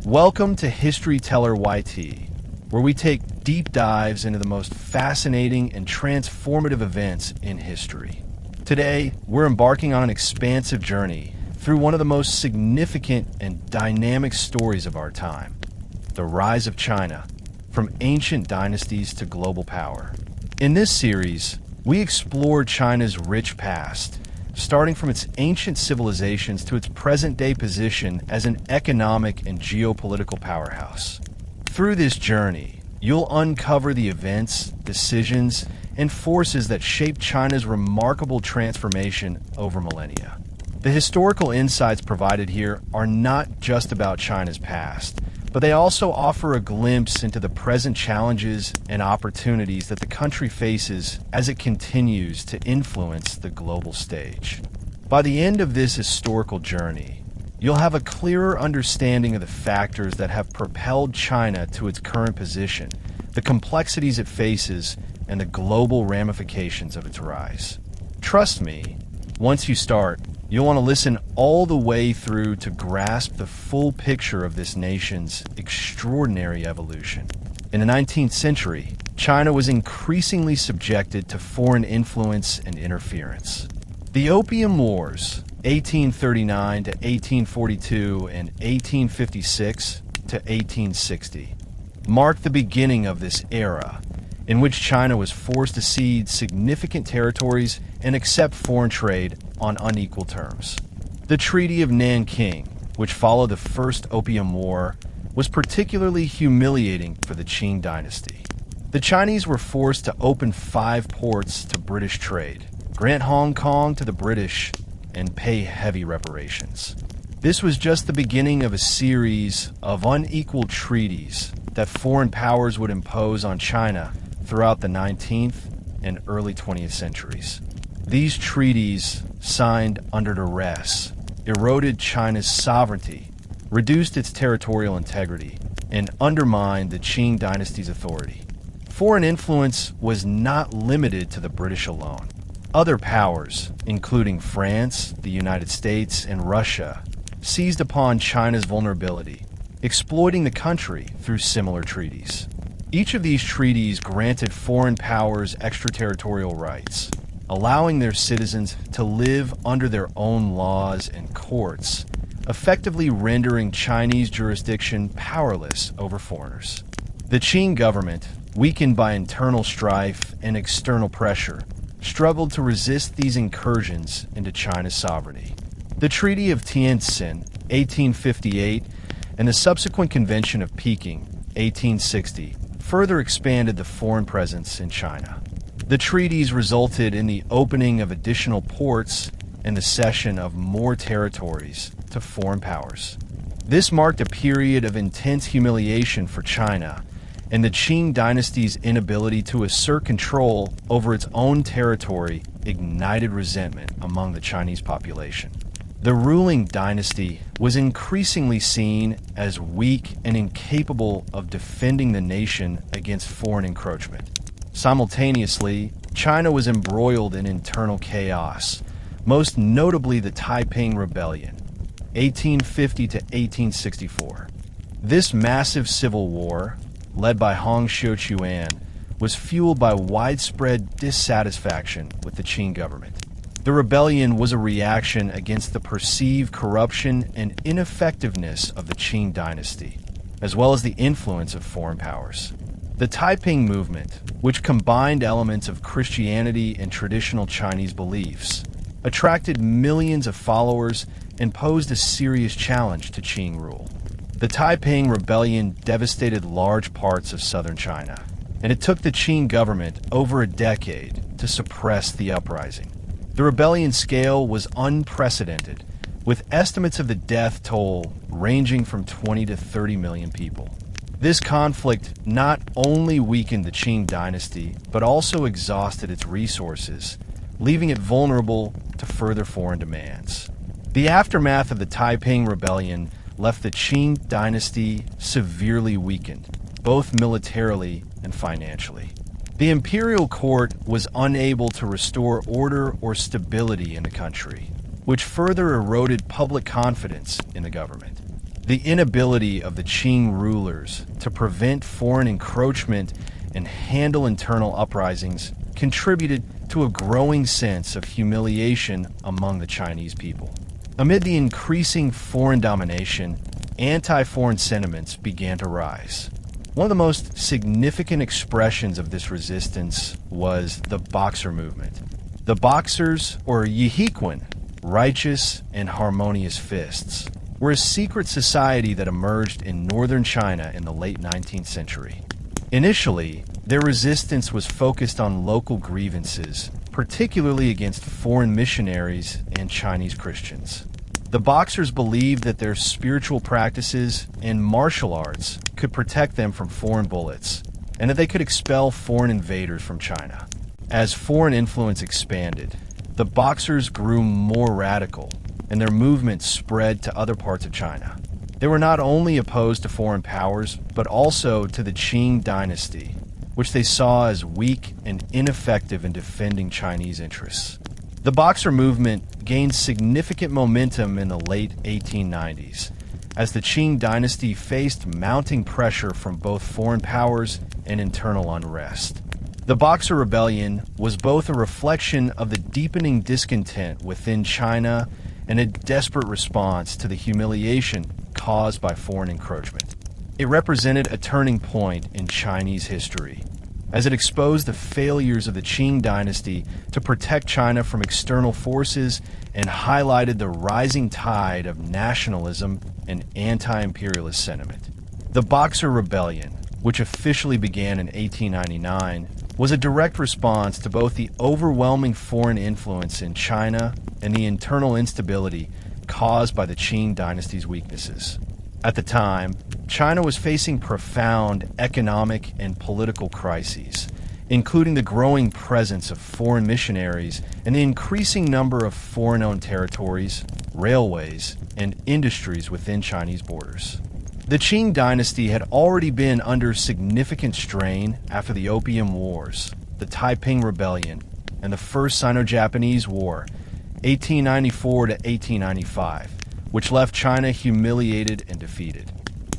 Welcome to History Teller YT, where we take deep dives into the most fascinating and transformative events in history. Today, we're embarking on an expansive journey through one of the most significant and dynamic stories of our time, the rise of China, from ancient dynasties to global power. In this series, we explore China's rich past, starting from its ancient civilizations to its present-day position as an economic and geopolitical powerhouse. Through this journey, you'll uncover the events, decisions, and forces that shaped China's remarkable transformation over millennia. The historical insights provided here are not just about China's past, but they also offer a glimpse into the present challenges and opportunities that the country faces as it continues to influence the global stage. By the end of this historical journey, you'll have a clearer understanding of the factors that have propelled China to its current position, the complexities it faces, and the global ramifications of its rise. Trust me, once you start, you'll want to listen all the way through to grasp the full picture of this nation's extraordinary evolution. In the 19th century, China was increasingly subjected to foreign influence and interference. The Opium Wars, 1839 to 1842 and 1856 to 1860, marked the beginning of this era in which China was forced to cede significant territories and accept foreign trade on unequal terms. The Treaty of Nanking, which followed the First Opium War, was particularly humiliating for the Qing dynasty. The Chinese were forced to open 5 ports to British trade, grant Hong Kong to the British, and pay heavy reparations. This was just the beginning of a series of unequal treaties that foreign powers would impose on China throughout the 19th and early 20th centuries. These treaties, signed under duress, eroded China's sovereignty, reduced its territorial integrity, and undermined the Qing dynasty's authority. Foreign influence was not limited to the British alone. Other powers, including France, the United States, and Russia, seized upon China's vulnerability, exploiting the country through similar treaties. Each of these treaties granted foreign powers extraterritorial rights, allowing their citizens to live under their own laws and courts, effectively rendering Chinese jurisdiction powerless over foreigners. The Qing government, weakened by internal strife and external pressure, struggled to resist these incursions into China's sovereignty. The Treaty of Tientsin, 1858, and the subsequent Convention of Peking, 1860, further expanded the foreign presence in China. The treaties resulted in the opening of additional ports and the cession of more territories to foreign powers. This marked a period of intense humiliation for China, and the Qing dynasty's inability to assert control over its own territory ignited resentment among the Chinese population. The ruling dynasty was increasingly seen as weak and incapable of defending the nation against foreign encroachment. Simultaneously, China was embroiled in internal chaos, most notably the Taiping Rebellion, 1850 to 1864. This massive civil war, led by Hong Xiuquan, was fueled by widespread dissatisfaction with the Qing government. The rebellion was a reaction against the perceived corruption and ineffectiveness of the Qing dynasty, as well as the influence of foreign powers. The Taiping movement, which combined elements of Christianity and traditional Chinese beliefs, attracted millions of followers and posed a serious challenge to Qing rule. The Taiping Rebellion devastated large parts of southern China, and it took the Qing government over a decade to suppress the uprising. The rebellion scale was unprecedented, with estimates of the death toll ranging from 20 to 30 million people. This conflict not only weakened the Qing dynasty, but also exhausted its resources, leaving it vulnerable to further foreign demands. The aftermath of the Taiping Rebellion left the Qing dynasty severely weakened, both militarily and financially. The imperial court was unable to restore order or stability in the country, which further eroded public confidence in the government. The inability of the Qing rulers to prevent foreign encroachment and handle internal uprisings contributed to a growing sense of humiliation among the Chinese people. Amid the increasing foreign domination, anti-foreign sentiments began to rise. One of the most significant expressions of this resistance was the Boxer movement. The Boxers, or Yihequan, righteous and harmonious fists, were a secret society that emerged in northern China in the late 19th century. Initially, their resistance was focused on local grievances, particularly against foreign missionaries and Chinese Christians. The Boxers believed that their spiritual practices and martial arts could protect them from foreign bullets, and that they could expel foreign invaders from China. As foreign influence expanded, the Boxers grew more radical, and their movement spread to other parts of China. They were not only opposed to foreign powers, but also to the Qing dynasty, which they saw as weak and ineffective in defending Chinese interests. The Boxer movement gained significant momentum in the late 1890s, as the Qing dynasty faced mounting pressure from both foreign powers and internal unrest. The Boxer Rebellion was both a reflection of the deepening discontent within China and a desperate response to the humiliation caused by foreign encroachment. It represented a turning point in Chinese history, as it exposed the failures of the Qing dynasty to protect China from external forces and highlighted the rising tide of nationalism and anti-imperialist sentiment. The Boxer Rebellion, which officially began in 1899, was a direct response to both the overwhelming foreign influence in China and the internal instability caused by the Qing dynasty's weaknesses. At the time, China was facing profound economic and political crises, including the growing presence of foreign missionaries and the increasing number of foreign-owned territories, railways, and industries within Chinese borders. The Qing dynasty had already been under significant strain after the Opium Wars, the Taiping Rebellion, and the First Sino-Japanese War, 1894 to 1895, which left China humiliated and defeated.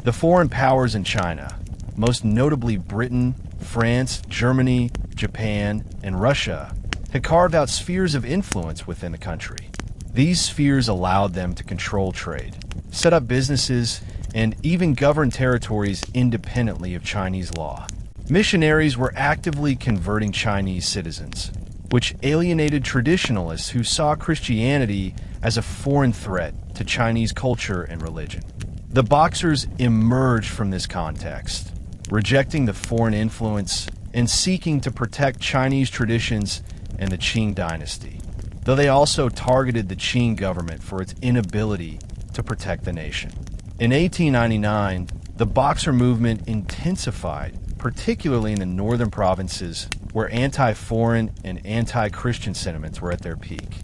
The foreign powers in China, most notably Britain, France, Germany, Japan, and Russia, had carved out spheres of influence within the country. These spheres allowed them to control trade, set up businesses, and even govern territories independently of Chinese law. Missionaries were actively converting Chinese citizens, which alienated traditionalists who saw Christianity as a foreign threat to Chinese culture and religion. The Boxers emerged from this context, rejecting the foreign influence and seeking to protect Chinese traditions and the Qing dynasty, though they also targeted the Qing government for its inability to protect the nation. In 1899, the Boxer movement intensified, particularly in the northern provinces, where anti-foreign and anti-Christian sentiments were at their peak.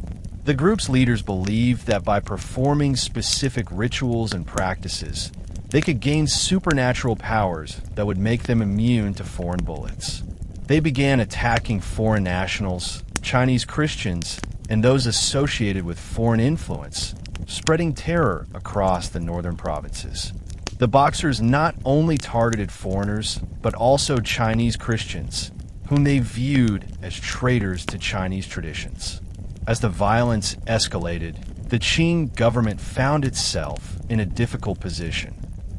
The group's leaders believed that by performing specific rituals and practices, they could gain supernatural powers that would make them immune to foreign bullets. They began attacking foreign nationals, Chinese Christians, and those associated with foreign influence, spreading terror across the northern provinces. The Boxers not only targeted foreigners, but also Chinese Christians, whom they viewed as traitors to Chinese traditions. As the violence escalated, the Qing government found itself in a difficult position.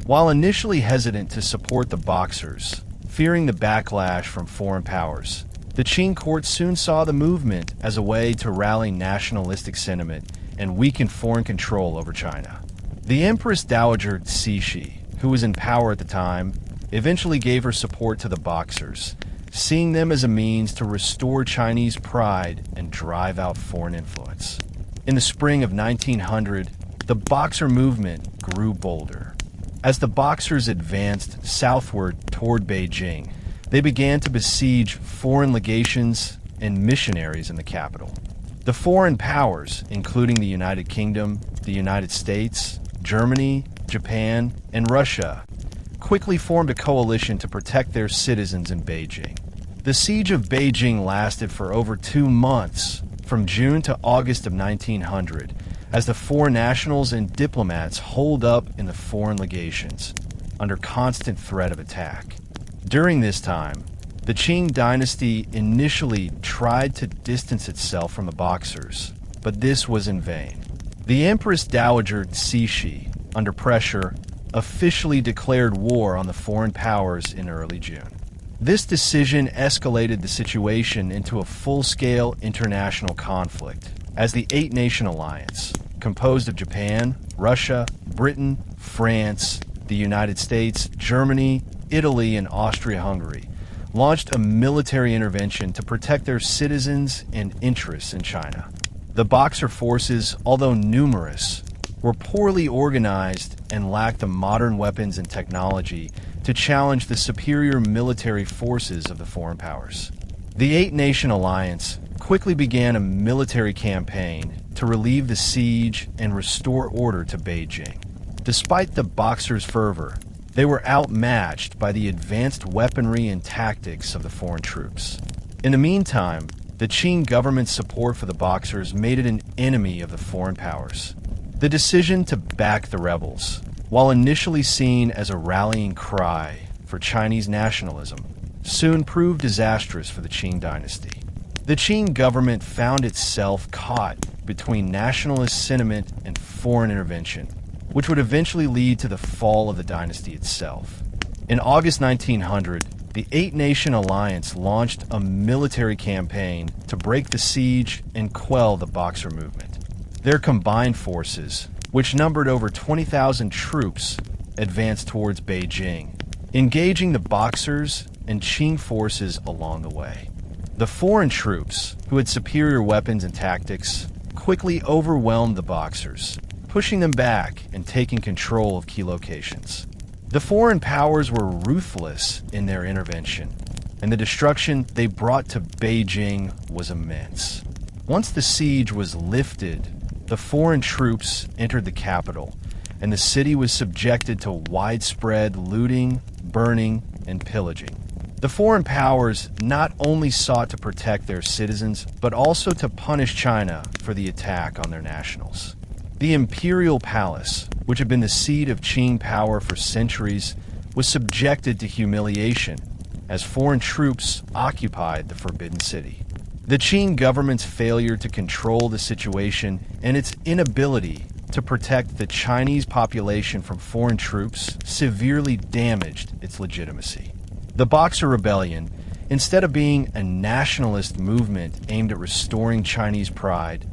While initially hesitant to support the Boxers, fearing the backlash from foreign powers, the Qing court soon saw the movement as a way to rally nationalistic sentiment and weaken foreign control over China. The Empress Dowager Cixi, who was in power at the time, eventually gave her support to the Boxers, seeing them as a means to restore Chinese pride and drive out foreign influence. In the spring of 1900, the Boxer movement grew bolder. As the Boxers advanced southward toward Beijing, they began to besiege foreign legations and missionaries in the capital. The foreign powers, including the United Kingdom, the United States, Germany, Japan, and Russia, quickly formed a coalition to protect their citizens in Beijing. The siege of Beijing lasted for over 2 months, from June to August of 1900, as the foreign nationals and diplomats holed up in the foreign legations, under constant threat of attack. During this time, the Qing dynasty initially tried to distance itself from the Boxers, but this was in vain. The Empress Dowager Cixi, under pressure, officially declared war on the foreign powers in early June. This decision escalated the situation into a full-scale international conflict, as the Eight-Nation Alliance, composed of Japan, Russia, Britain, France, the United States, Germany, Italy, and Austria-Hungary, launched a military intervention to protect their citizens and interests in China. The Boxer forces, although numerous, were poorly organized and lacked the modern weapons and technology to challenge the superior military forces of the foreign powers. The Eight-Nation Alliance quickly began a military campaign to relieve the siege and restore order to Beijing. Despite the Boxers' fervor, they were outmatched by the advanced weaponry and tactics of the foreign troops. In the meantime, the Qing government's support for the Boxers made it an enemy of the foreign powers. The decision to back the rebels, while initially seen as a rallying cry for Chinese nationalism, soon proved disastrous for the Qing dynasty. The Qing government found itself caught between nationalist sentiment and foreign intervention, which would eventually lead to the fall of the dynasty itself. In August 1900, the Eight-Nation Alliance launched a military campaign to break the siege and quell the Boxer movement. Their combined forces, which numbered over 20,000 troops, advanced towards Beijing, engaging the Boxers and Qing forces along the way. The foreign troops, who had superior weapons and tactics, quickly overwhelmed the Boxers, pushing them back and taking control of key locations. The foreign powers were ruthless in their intervention, and the destruction they brought to Beijing was immense. Once the siege was lifted, the foreign troops entered the capital, and the city was subjected to widespread looting, burning, and pillaging. The foreign powers not only sought to protect their citizens, but also to punish China for the attack on their nationals. The imperial palace, which had been the seat of Qing power for centuries, was subjected to humiliation as foreign troops occupied the Forbidden City. The Qing government's failure to control the situation and its inability to protect the Chinese population from foreign troops severely damaged its legitimacy. The Boxer Rebellion, instead of being a nationalist movement aimed at restoring Chinese pride,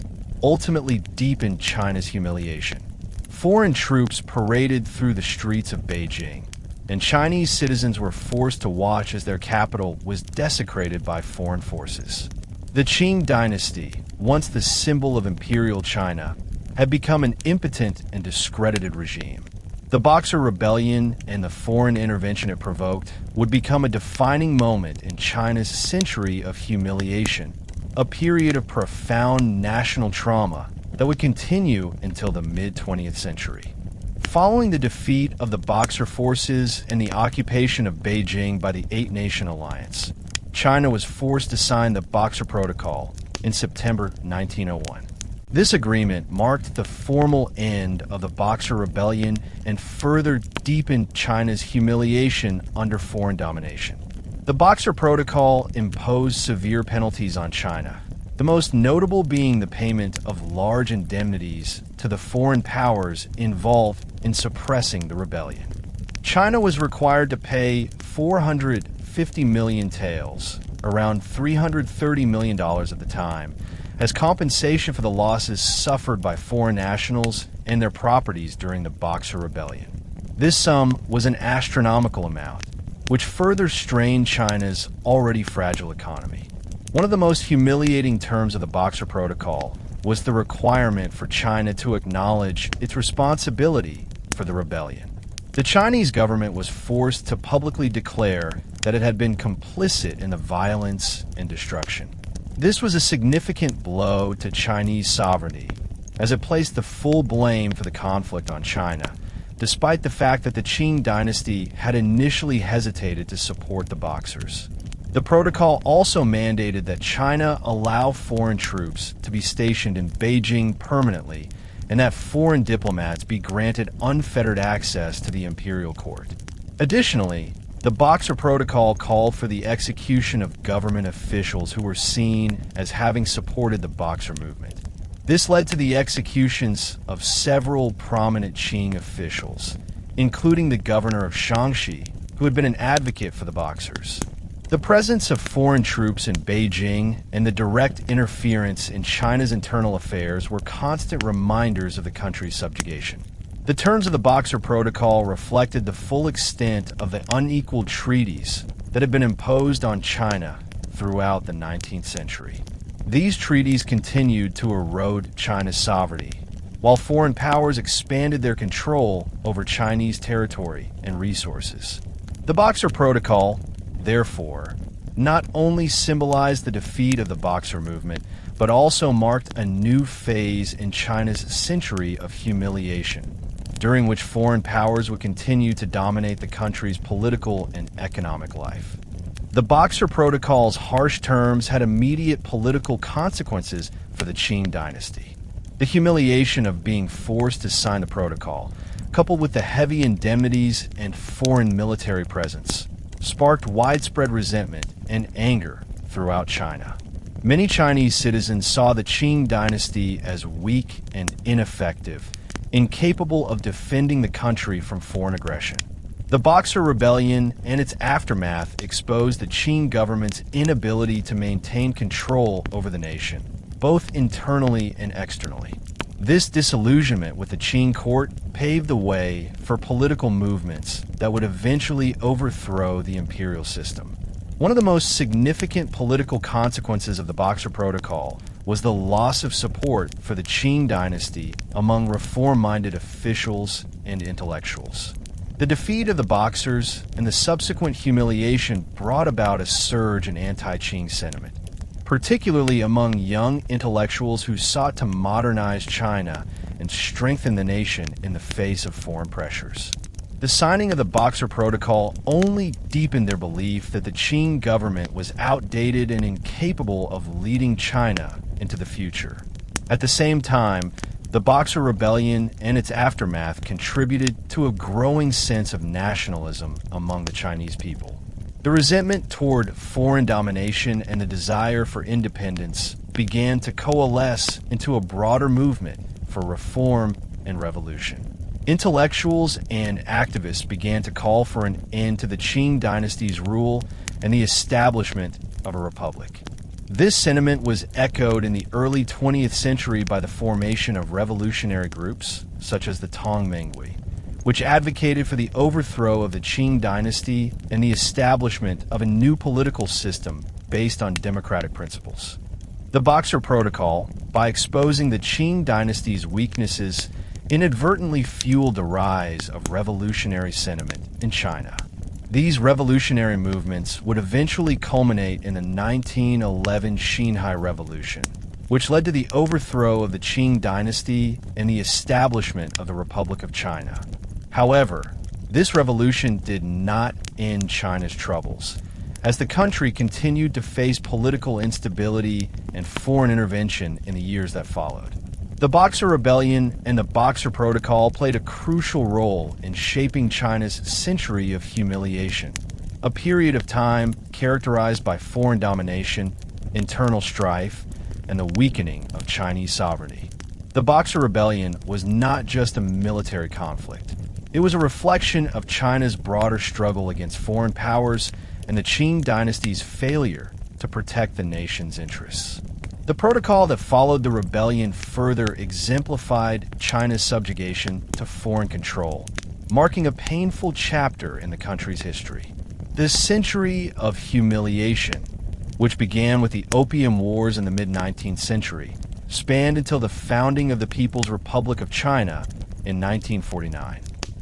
ultimately deepened China's humiliation. Foreign troops paraded through the streets of Beijing, and Chinese citizens were forced to watch as their capital was desecrated by foreign forces. The Qing dynasty, once the symbol of imperial China, had become an impotent and discredited regime. The Boxer Rebellion and the foreign intervention it provoked would become a defining moment in China's century of humiliation, a period of profound national trauma that would continue until the mid-20th century. Following the defeat of the Boxer forces and the occupation of Beijing by the Eight-Nation Alliance, China was forced to sign the Boxer Protocol in September 1901. This agreement marked the formal end of the Boxer Rebellion and further deepened China's humiliation under foreign domination. The Boxer Protocol imposed severe penalties on China, the most notable being the payment of large indemnities to the foreign powers involved in suppressing the rebellion. China was required to pay 450 million taels, around $330 million at the time, as compensation for the losses suffered by foreign nationals and their properties during the Boxer Rebellion. This sum was an astronomical amount, which further strained China's already fragile economy. One of the most humiliating terms of the Boxer Protocol was the requirement for China to acknowledge its responsibility for the rebellion. The Chinese government was forced to publicly declare that it had been complicit in the violence and destruction. This was a significant blow to Chinese sovereignty, as it placed the full blame for the conflict on China, despite the fact that the Qing dynasty had initially hesitated to support the Boxers. The protocol also mandated that China allow foreign troops to be stationed in Beijing permanently and that foreign diplomats be granted unfettered access to the imperial court. Additionally, the Boxer Protocol called for the execution of government officials who were seen as having supported the Boxer movement. This led to the executions of several prominent Qing officials, including the governor of Shaanxi, who had been an advocate for the Boxers. The presence of foreign troops in Beijing and the direct interference in China's internal affairs were constant reminders of the country's subjugation. The terms of the Boxer Protocol reflected the full extent of the unequal treaties that had been imposed on China throughout the 19th century. These treaties continued to erode China's sovereignty, while foreign powers expanded their control over Chinese territory and resources. The Boxer Protocol, therefore, not only symbolized the defeat of the Boxer movement, but also marked a new phase in China's century of humiliation, during which foreign powers would continue to dominate the country's political and economic life. The Boxer Protocol's harsh terms had immediate political consequences for the Qing dynasty. The humiliation of being forced to sign the protocol, coupled with the heavy indemnities and foreign military presence, sparked widespread resentment and anger throughout China. Many Chinese citizens saw the Qing dynasty as weak and ineffective, incapable of defending the country from foreign aggression. The Boxer Rebellion and its aftermath exposed the Qing government's inability to maintain control over the nation, both internally and externally. This disillusionment with the Qing court paved the way for political movements that would eventually overthrow the imperial system. One of the most significant political consequences of the Boxer Protocol was the loss of support for the Qing dynasty among reform-minded officials and intellectuals. The defeat of the Boxers and the subsequent humiliation brought about a surge in anti-Qing sentiment, particularly among young intellectuals who sought to modernize China and strengthen the nation in the face of foreign pressures. The signing of the Boxer Protocol only deepened their belief that the Qing government was outdated and incapable of leading China into the future. At the same time, the Boxer Rebellion and its aftermath contributed to a growing sense of nationalism among the Chinese people. The resentment toward foreign domination and the desire for independence began to coalesce into a broader movement for reform and revolution. Intellectuals and activists began to call for an end to the Qing dynasty's rule and the establishment of a republic. This sentiment was echoed in the early 20th century by the formation of revolutionary groups, such as the Tongminghui, which advocated for the overthrow of the Qing dynasty and the establishment of a new political system based on democratic principles. The Boxer Protocol, by exposing the Qing dynasty's weaknesses, inadvertently fueled the rise of revolutionary sentiment in China. These revolutionary movements would eventually culminate in the 1911 Xinhai Revolution, which led to the overthrow of the Qing dynasty and the establishment of the Republic of China. However, this revolution did not end China's troubles, as the country continued to face political instability and foreign intervention in the years that followed. The Boxer Rebellion and the Boxer Protocol played a crucial role in shaping China's century of humiliation, a period of time characterized by foreign domination, internal strife, and the weakening of Chinese sovereignty. The Boxer Rebellion was not just a military conflict. It was a reflection of China's broader struggle against foreign powers and the Qing dynasty's failure to protect the nation's interests. The protocol that followed the rebellion further exemplified China's subjugation to foreign control, marking a painful chapter in the country's history. This century of humiliation, which began with the Opium Wars in the mid-19th century, spanned until the founding of the People's Republic of China in 1949.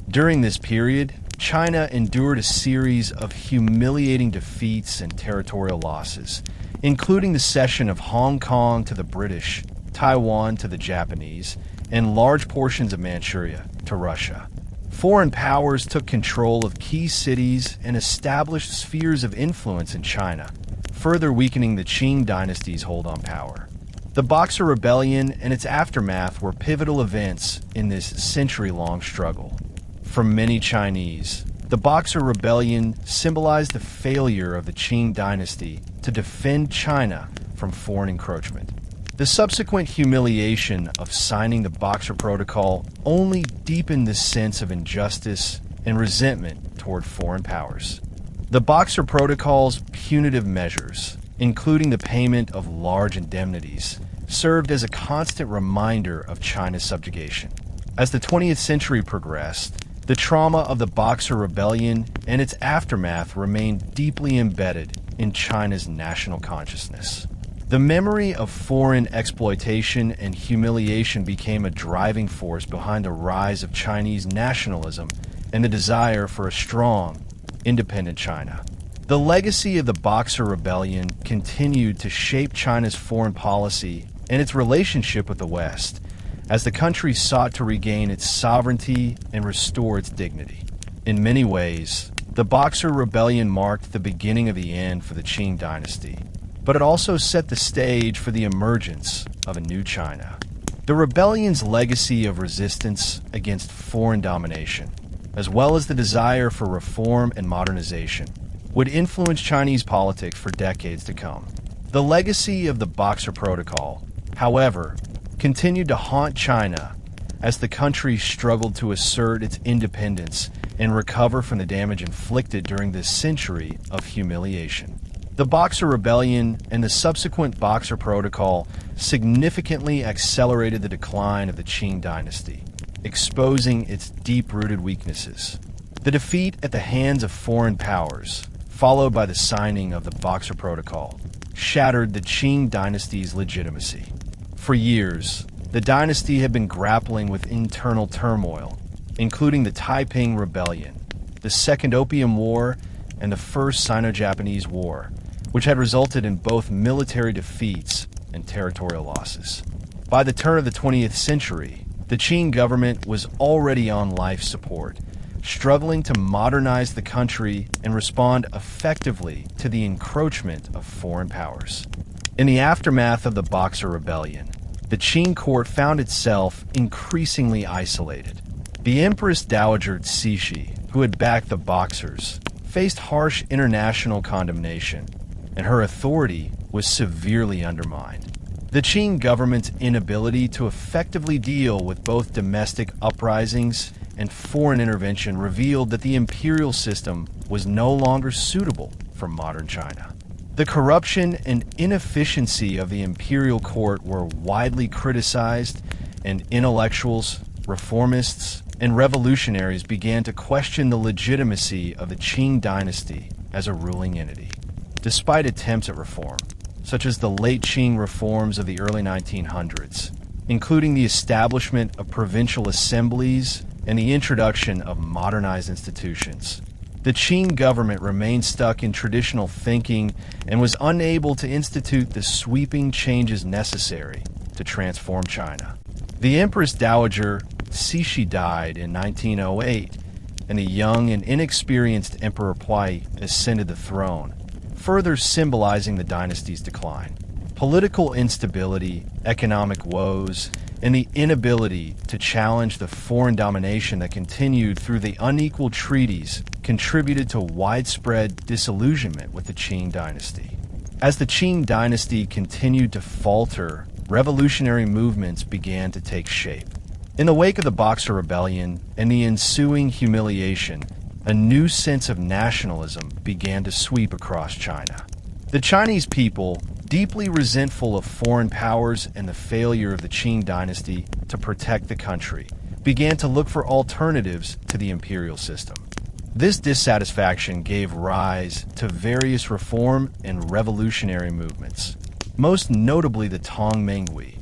During this period, China endured a series of humiliating defeats and territorial losses, including the cession of Hong Kong to the British, Taiwan to the Japanese, and large portions of Manchuria to Russia. Foreign powers took control of key cities and established spheres of influence in China, further weakening the Qing dynasty's hold on power. The Boxer Rebellion and its aftermath were pivotal events in this century-long struggle. For many Chinese, the Boxer Rebellion symbolized the failure of the Qing dynasty to defend China from foreign encroachment. The subsequent humiliation of signing the Boxer Protocol only deepened the sense of injustice and resentment toward foreign powers. The Boxer Protocol's punitive measures, including the payment of large indemnities, served as a constant reminder of China's subjugation. As the 20th century progressed, the trauma of the Boxer Rebellion and its aftermath remained deeply embedded in China's national consciousness. The memory of foreign exploitation and humiliation became a driving force behind the rise of Chinese nationalism and the desire for a strong, independent China. The legacy of the Boxer Rebellion continued to shape China's foreign policy and its relationship with the West, as the country sought to regain its sovereignty and restore its dignity. In many ways, the Boxer Rebellion marked the beginning of the end for the Qing dynasty, but it also set the stage for the emergence of a new China. The rebellion's legacy of resistance against foreign domination, as well as the desire for reform and modernization, would influence Chinese politics for decades to come. The legacy of the Boxer Protocol, however, continued to haunt China as the country struggled to assert its independence and recover from the damage inflicted during this century of humiliation. The Boxer Rebellion and the subsequent Boxer Protocol significantly accelerated the decline of the Qing dynasty, exposing its deep-rooted weaknesses. The defeat at the hands of foreign powers, followed by the signing of the Boxer Protocol, shattered the Qing dynasty's legitimacy. For years, the dynasty had been grappling with internal turmoil, including the Taiping Rebellion, the Second Opium War, and the First Sino-Japanese War, which had resulted in both military defeats and territorial losses. By the turn of the 20th century, the Qing government was already on life support, struggling to modernize the country and respond effectively to the encroachment of foreign powers. In the aftermath of the Boxer Rebellion, the Qing court found itself increasingly isolated. The Empress Dowager Cixi, who had backed the Boxers, faced harsh international condemnation, and her authority was severely undermined. The Qing government's inability to effectively deal with both domestic uprisings and foreign intervention revealed that the imperial system was no longer suitable for modern China. The corruption and inefficiency of the imperial court were widely criticized, and intellectuals, reformists, and revolutionaries began to question the legitimacy of the Qing dynasty as a ruling entity. Despite attempts at reform, such as the late Qing reforms of the early 1900s, including the establishment of provincial assemblies and the introduction of modernized institutions, the Qing government remained stuck in traditional thinking and was unable to institute the sweeping changes necessary to transform China. The Empress Dowager Cixi died in 1908, and the young and inexperienced Emperor Pai ascended the throne, further symbolizing the dynasty's decline. Political instability, economic woes, and the inability to challenge the foreign domination that continued through the unequal treaties contributed to widespread disillusionment with the Qing dynasty. As the Qing dynasty continued to falter, revolutionary movements began to take shape. In the wake of the Boxer Rebellion and the ensuing humiliation, a new sense of nationalism began to sweep across China. The Chinese people, deeply resentful of foreign powers and the failure of the Qing dynasty to protect the country, began to look for alternatives to the imperial system. This dissatisfaction gave rise to various reform and revolutionary movements, most notably the Tongmenghui,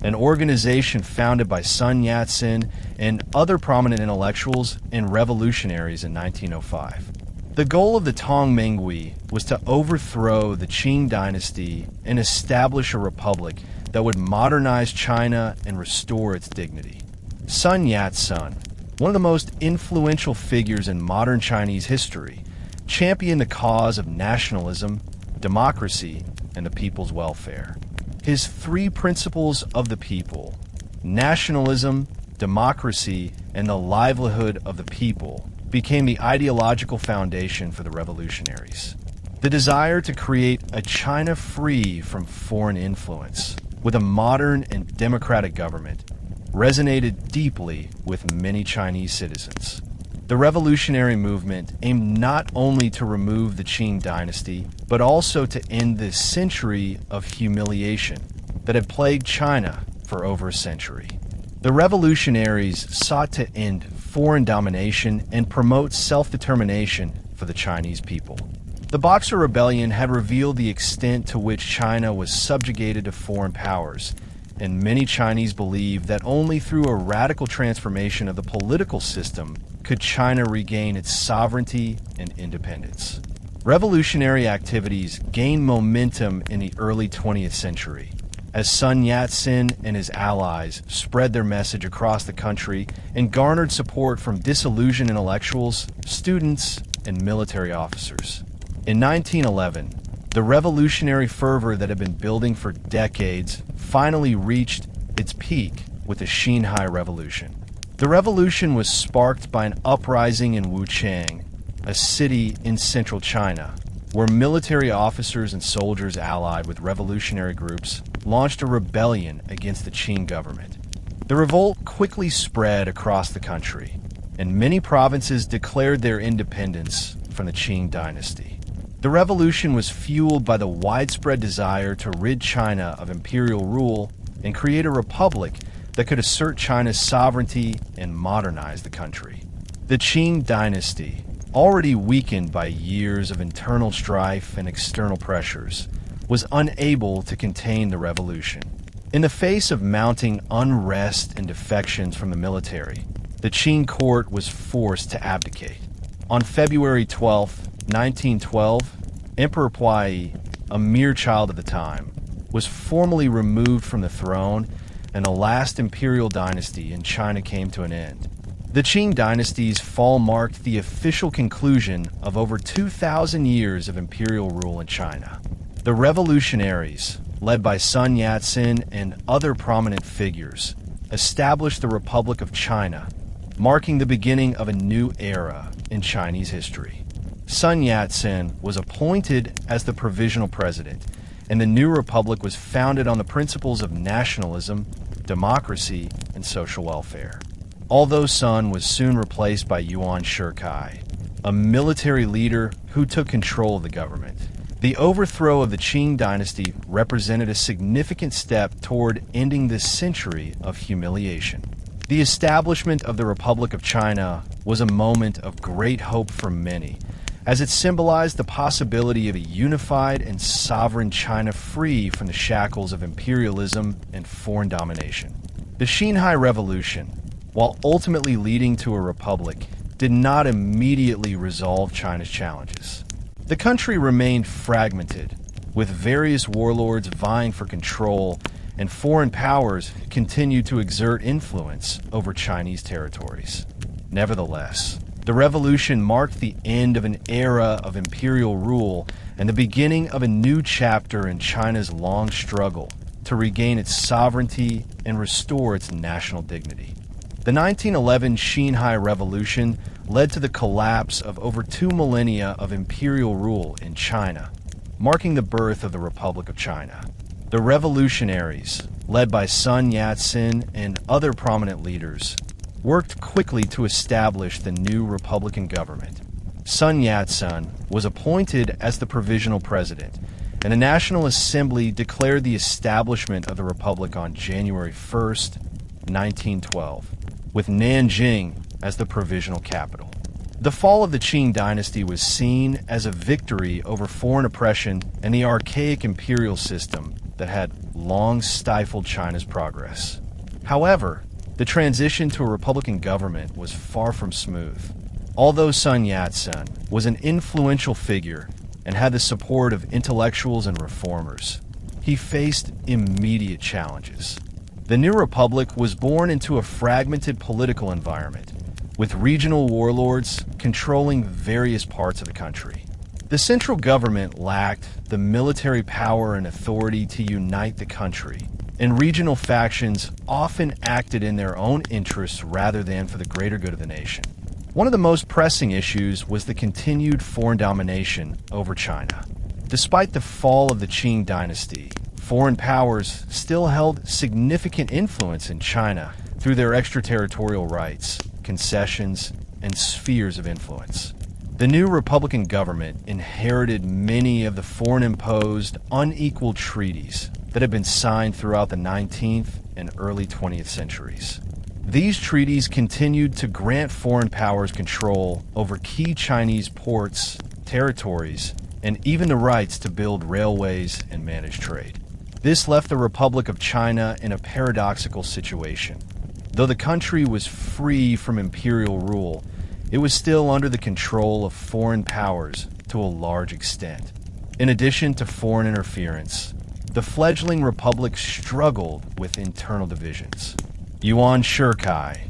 an organization founded by Sun Yat-sen and other prominent intellectuals and revolutionaries in 1905. The goal of the Tongmenghui was to overthrow the Qing dynasty and establish a republic that would modernize China and restore its dignity. Sun Yat-sen, one of the most influential figures in modern Chinese history, championed the cause of nationalism, democracy, and the people's welfare. His three principles of the people, nationalism, democracy, and the livelihood of the people, became the ideological foundation for the revolutionaries. The desire to create a China free from foreign influence, with a modern and democratic government, resonated deeply with many Chinese citizens. The revolutionary movement aimed not only to remove the Qing dynasty, but also to end this century of humiliation that had plagued China for over a century. The revolutionaries sought to end foreign domination and promote self-determination for the Chinese people. The Boxer Rebellion had revealed the extent to which China was subjugated to foreign powers, and many Chinese believed that only through a radical transformation of the political system could China regain its sovereignty and independence. Revolutionary activities gained momentum in the early 20th century, as Sun Yat-sen and his allies spread their message across the country and garnered support from disillusioned intellectuals, students, and military officers. In 1911, the revolutionary fervor that had been building for decades finally reached its peak with the Xinhai Revolution. The revolution was sparked by an uprising in Wuchang, a city in central China, where military officers and soldiers allied with revolutionary groups launched a rebellion against the Qing government. The revolt quickly spread across the country, and many provinces declared their independence from the Qing dynasty. The revolution was fueled by the widespread desire to rid China of imperial rule and create a republic that could assert China's sovereignty and modernize the country. The Qing dynasty, already weakened by years of internal strife and external pressures, was unable to contain the revolution. In the face of mounting unrest and defections from the military, the Qing court was forced to abdicate. On February 12, 1912, Emperor Puyi, a mere child at the time, was formally removed from the throne, and the last imperial dynasty in China came to an end. The Qing dynasty's fall marked the official conclusion of over 2,000 years of imperial rule in China. The revolutionaries, led by Sun Yat-sen and other prominent figures, established the Republic of China, marking the beginning of a new era in Chinese history. Sun Yat-sen was appointed as the provisional president, and the new republic was founded on the principles of nationalism, democracy, and social welfare. Although Sun was soon replaced by Yuan Shikai, a military leader who took control of the government, the overthrow of the Qing dynasty represented a significant step toward ending this century of humiliation. The establishment of the Republic of China was a moment of great hope for many, as it symbolized the possibility of a unified and sovereign China free from the shackles of imperialism and foreign domination. The Xinhai Revolution, while ultimately leading to a republic, did not immediately resolve China's challenges. The country remained fragmented, with various warlords vying for control, and foreign powers continued to exert influence over Chinese territories. Nevertheless, the revolution marked the end of an era of imperial rule and the beginning of a new chapter in China's long struggle to regain its sovereignty and restore its national dignity. The 1911 Xinhai Revolution led to the collapse of over 2 millennia of imperial rule in China, marking the birth of the Republic of China. The revolutionaries, led by Sun Yat-sen and other prominent leaders, worked quickly to establish the new Republican government. Sun Yat-sen was appointed as the provisional president, and the National Assembly declared the establishment of the Republic on January 1st, 1912, with Nanjing as the provisional capital. The fall of the Qing dynasty was seen as a victory over foreign oppression and the archaic imperial system that had long stifled China's progress. However, the transition to a republican government was far from smooth. Although Sun Yat-sen was an influential figure and had the support of intellectuals and reformers, he faced immediate challenges. The new republic was born into a fragmented political environment, with regional warlords controlling various parts of the country. The central government lacked the military power and authority to unite the country, and regional factions often acted in their own interests rather than for the greater good of the nation. One of the most pressing issues was the continued foreign domination over China. Despite the fall of the Qing dynasty, foreign powers still held significant influence in China through their extraterritorial rights, concessions, and spheres of influence. The new Republican government inherited many of the foreign-imposed, unequal treaties that had been signed throughout the 19th and early 20th centuries. These treaties continued to grant foreign powers control over key Chinese ports, territories, and even the rights to build railways and manage trade. This left the Republic of China in a paradoxical situation. Though the country was free from imperial rule, it was still under the control of foreign powers to a large extent. In addition to foreign interference, the fledgling republic struggled with internal divisions. Yuan Shikai,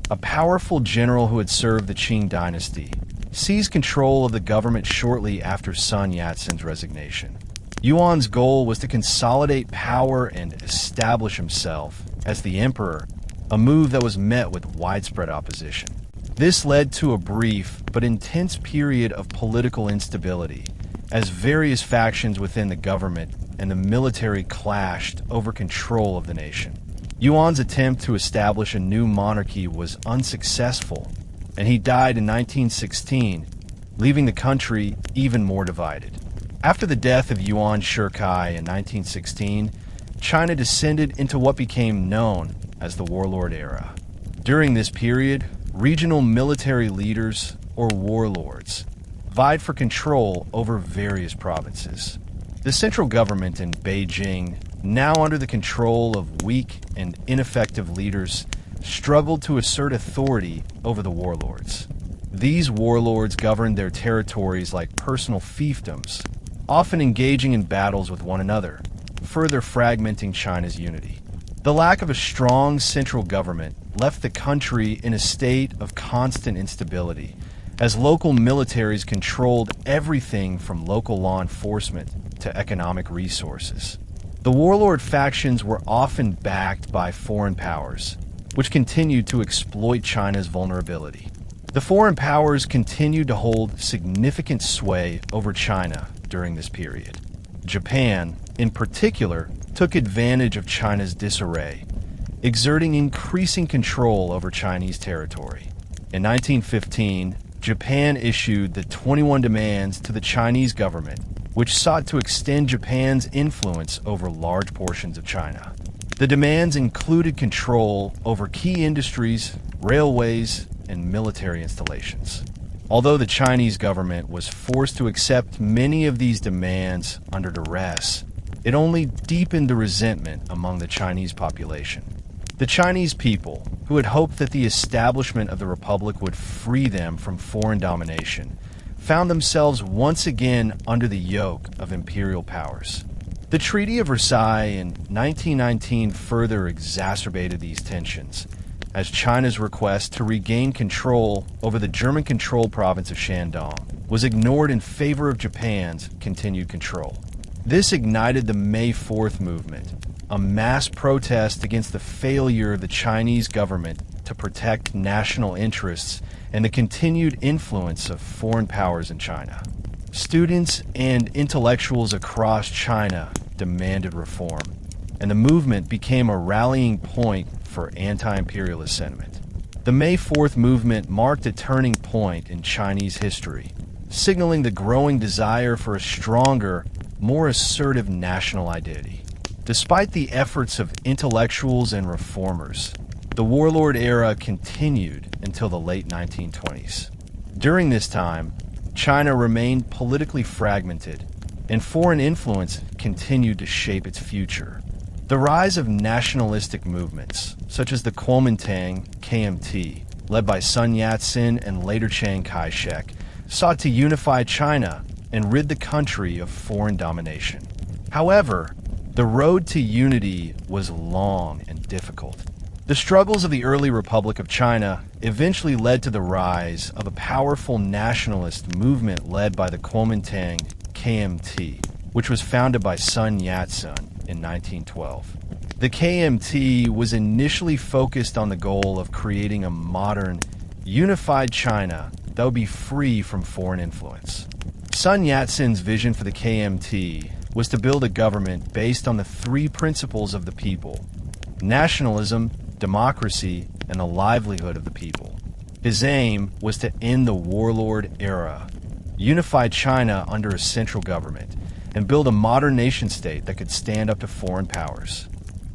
a powerful general who had served the Qing dynasty, seized control of the government shortly after Sun Yat-sen's resignation. Yuan's goal was to consolidate power and establish himself as the emperor, a move that was met with widespread opposition. This led to a brief but intense period of political instability, as various factions within the government and the military clashed over control of the nation. Yuan's attempt to establish a new monarchy was unsuccessful, and he died in 1916, leaving the country even more divided. After the death of Yuan Shikai in 1916, China descended into what became known as the Warlord Era. During this period, regional military leaders, or warlords, vied for control over various provinces. The central government in Beijing, now under the control of weak and ineffective leaders, struggled to assert authority over the warlords. These warlords governed their territories like personal fiefdoms, often engaging in battles with one another, further fragmenting China's unity. The lack of a strong central government left the country in a state of constant instability, as local militaries controlled everything from local law enforcement to economic resources. The warlord factions were often backed by foreign powers, which continued to exploit China's vulnerability. The foreign powers continued to hold significant sway over China during this period. Japan, in particular, took advantage of China's disarray, exerting increasing control over Chinese territory. In 1915, Japan issued the 21 demands to the Chinese government, which sought to extend Japan's influence over large portions of China. The demands included control over key industries, railways, and military installations. Although the Chinese government was forced to accept many of these demands under duress, it only deepened the resentment among the Chinese population. The Chinese people, who had hoped that the establishment of the Republic would free them from foreign domination, found themselves once again under the yoke of imperial powers. The Treaty of Versailles in 1919 further exacerbated these tensions, as China's request to regain control over the German-controlled province of Shandong was ignored in favor of Japan's continued control. This ignited the May 4th movement, a mass protest against the failure of the Chinese government to protect national interests and the continued influence of foreign powers in China. Students and intellectuals across China demanded reform, and the movement became a rallying point for anti-imperialist sentiment. The May 4th movement marked a turning point in Chinese history, signaling the growing desire for a stronger, more assertive national identity. Despite the efforts of intellectuals and reformers, the warlord era continued until the late 1920s. During this time, China remained politically fragmented, and foreign influence continued to shape its future. The rise of nationalistic movements, such as the Kuomintang KMT, led by Sun Yat-sen and later Chiang Kai-shek, sought to unify China and rid the country of foreign domination. However, the road to unity was long and difficult. The struggles of the early Republic of China eventually led to the rise of a powerful nationalist movement led by the Kuomintang KMT, which was founded by Sun Yat-sen in 1912. The KMT was initially focused on the goal of creating a modern, unified China that would be free from foreign influence. Sun Yat-sen's vision for the KMT was to build a government based on the three principles of the people: nationalism, democracy, and the livelihood of the people. His aim was to end the warlord era, unify China under a central government, and build a modern nation-state that could stand up to foreign powers.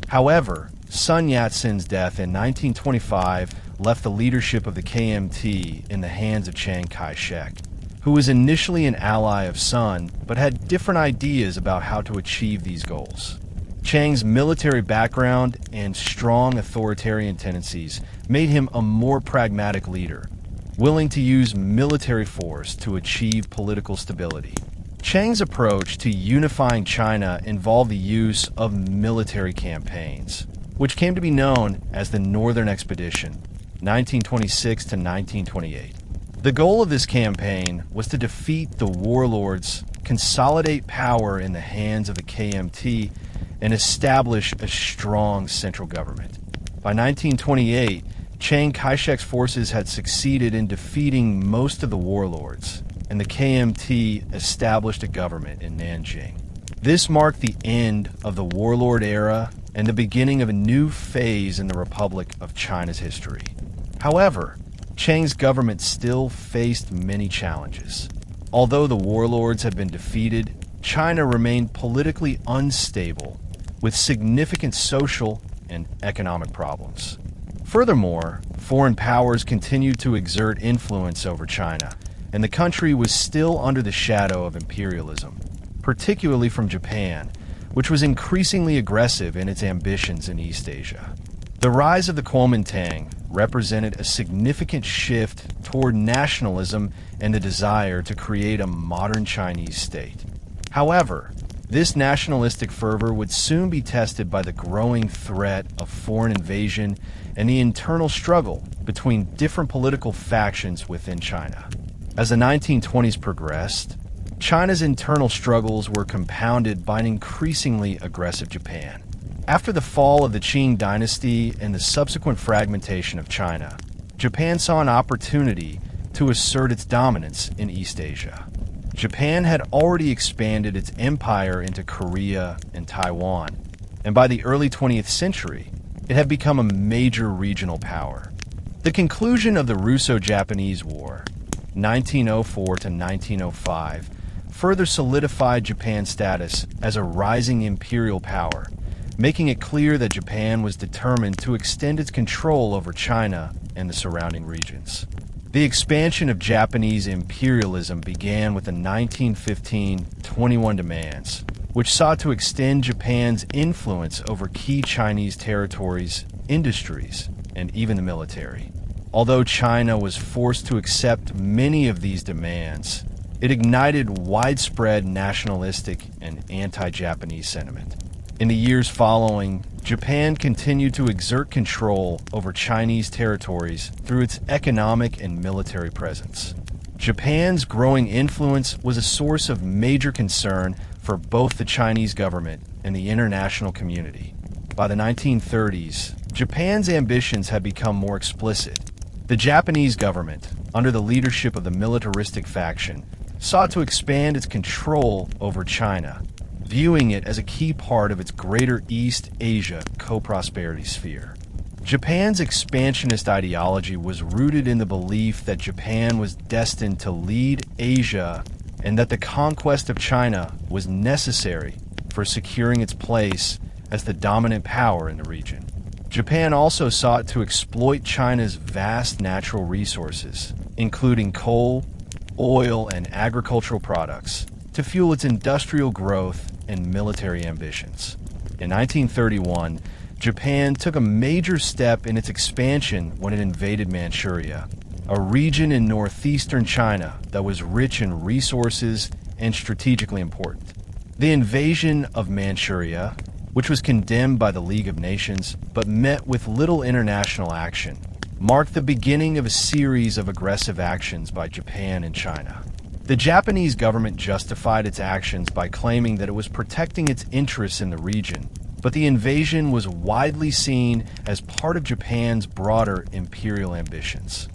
However, Sun Yat-sen's death in 1925 left the leadership of the KMT in the hands of Chiang Kai-shek, who was initially an ally of Sun but had different ideas about how to achieve these goals. Chiang's military background and strong authoritarian tendencies made him a more pragmatic leader, willing to use military force to achieve political stability. Chiang's approach to unifying China involved the use of military campaigns, which came to be known as the Northern Expedition, 1926 to 1928. The goal of this campaign was to defeat the warlords, consolidate power in the hands of the KMT, and establish a strong central government. By 1928, Chiang Kai-shek's forces had succeeded in defeating most of the warlords, and the KMT established a government in Nanjing. This marked the end of the warlord era and the beginning of a new phase in the Republic of China's history. However, Chiang's government still faced many challenges. Although the warlords had been defeated, China remained politically unstable, with significant social and economic problems. Furthermore, foreign powers continued to exert influence over China, and the country was still under the shadow of imperialism, particularly from Japan, which was increasingly aggressive in its ambitions in East Asia. The rise of the Kuomintang represented a significant shift toward nationalism and the desire to create a modern Chinese state. However, this nationalistic fervor would soon be tested by the growing threat of foreign invasion and the internal struggle between different political factions within China. As the 1920s progressed, China's internal struggles were compounded by an increasingly aggressive Japan. After the fall of the Qing dynasty and the subsequent fragmentation of China, Japan saw an opportunity to assert its dominance in East Asia. Japan had already expanded its empire into Korea and Taiwan, and by the early 20th century, it had become a major regional power. The conclusion of the Russo-Japanese War, 1904 to 1905, further solidified Japan's status as a rising imperial power, making it clear that Japan was determined to extend its control over China and the surrounding regions. The expansion of Japanese imperialism began with the 1915 21 Demands, which sought to extend Japan's influence over key Chinese territories, industries, and even the military. Although China was forced to accept many of these demands, it ignited widespread nationalistic and anti-Japanese sentiment. In the years following, Japan continued to exert control over Chinese territories through its economic and military presence. Japan's growing influence was a source of major concern for both the Chinese government and the international community. By the 1930s, Japan's ambitions had become more explicit. The Japanese government, under the leadership of the militaristic faction, sought to expand its control over China, viewing it as a key part of its greater East Asia co-prosperity sphere. Japan's expansionist ideology was rooted in the belief that Japan was destined to lead Asia and that the conquest of China was necessary for securing its place as the dominant power in the region. Japan also sought to exploit China's vast natural resources, including coal, oil, and agricultural products, to fuel its industrial growth and military ambitions. In 1931, Japan took a major step in its expansion when it invaded Manchuria, a region in northeastern China that was rich in resources and strategically important. The invasion of Manchuria, which was condemned by the League of Nations but met with little international action, marked the beginning of a series of aggressive actions by Japan and China. The Japanese government justified its actions by claiming that it was protecting its interests in the region, but the invasion was widely seen as part of Japan's broader imperial ambitions.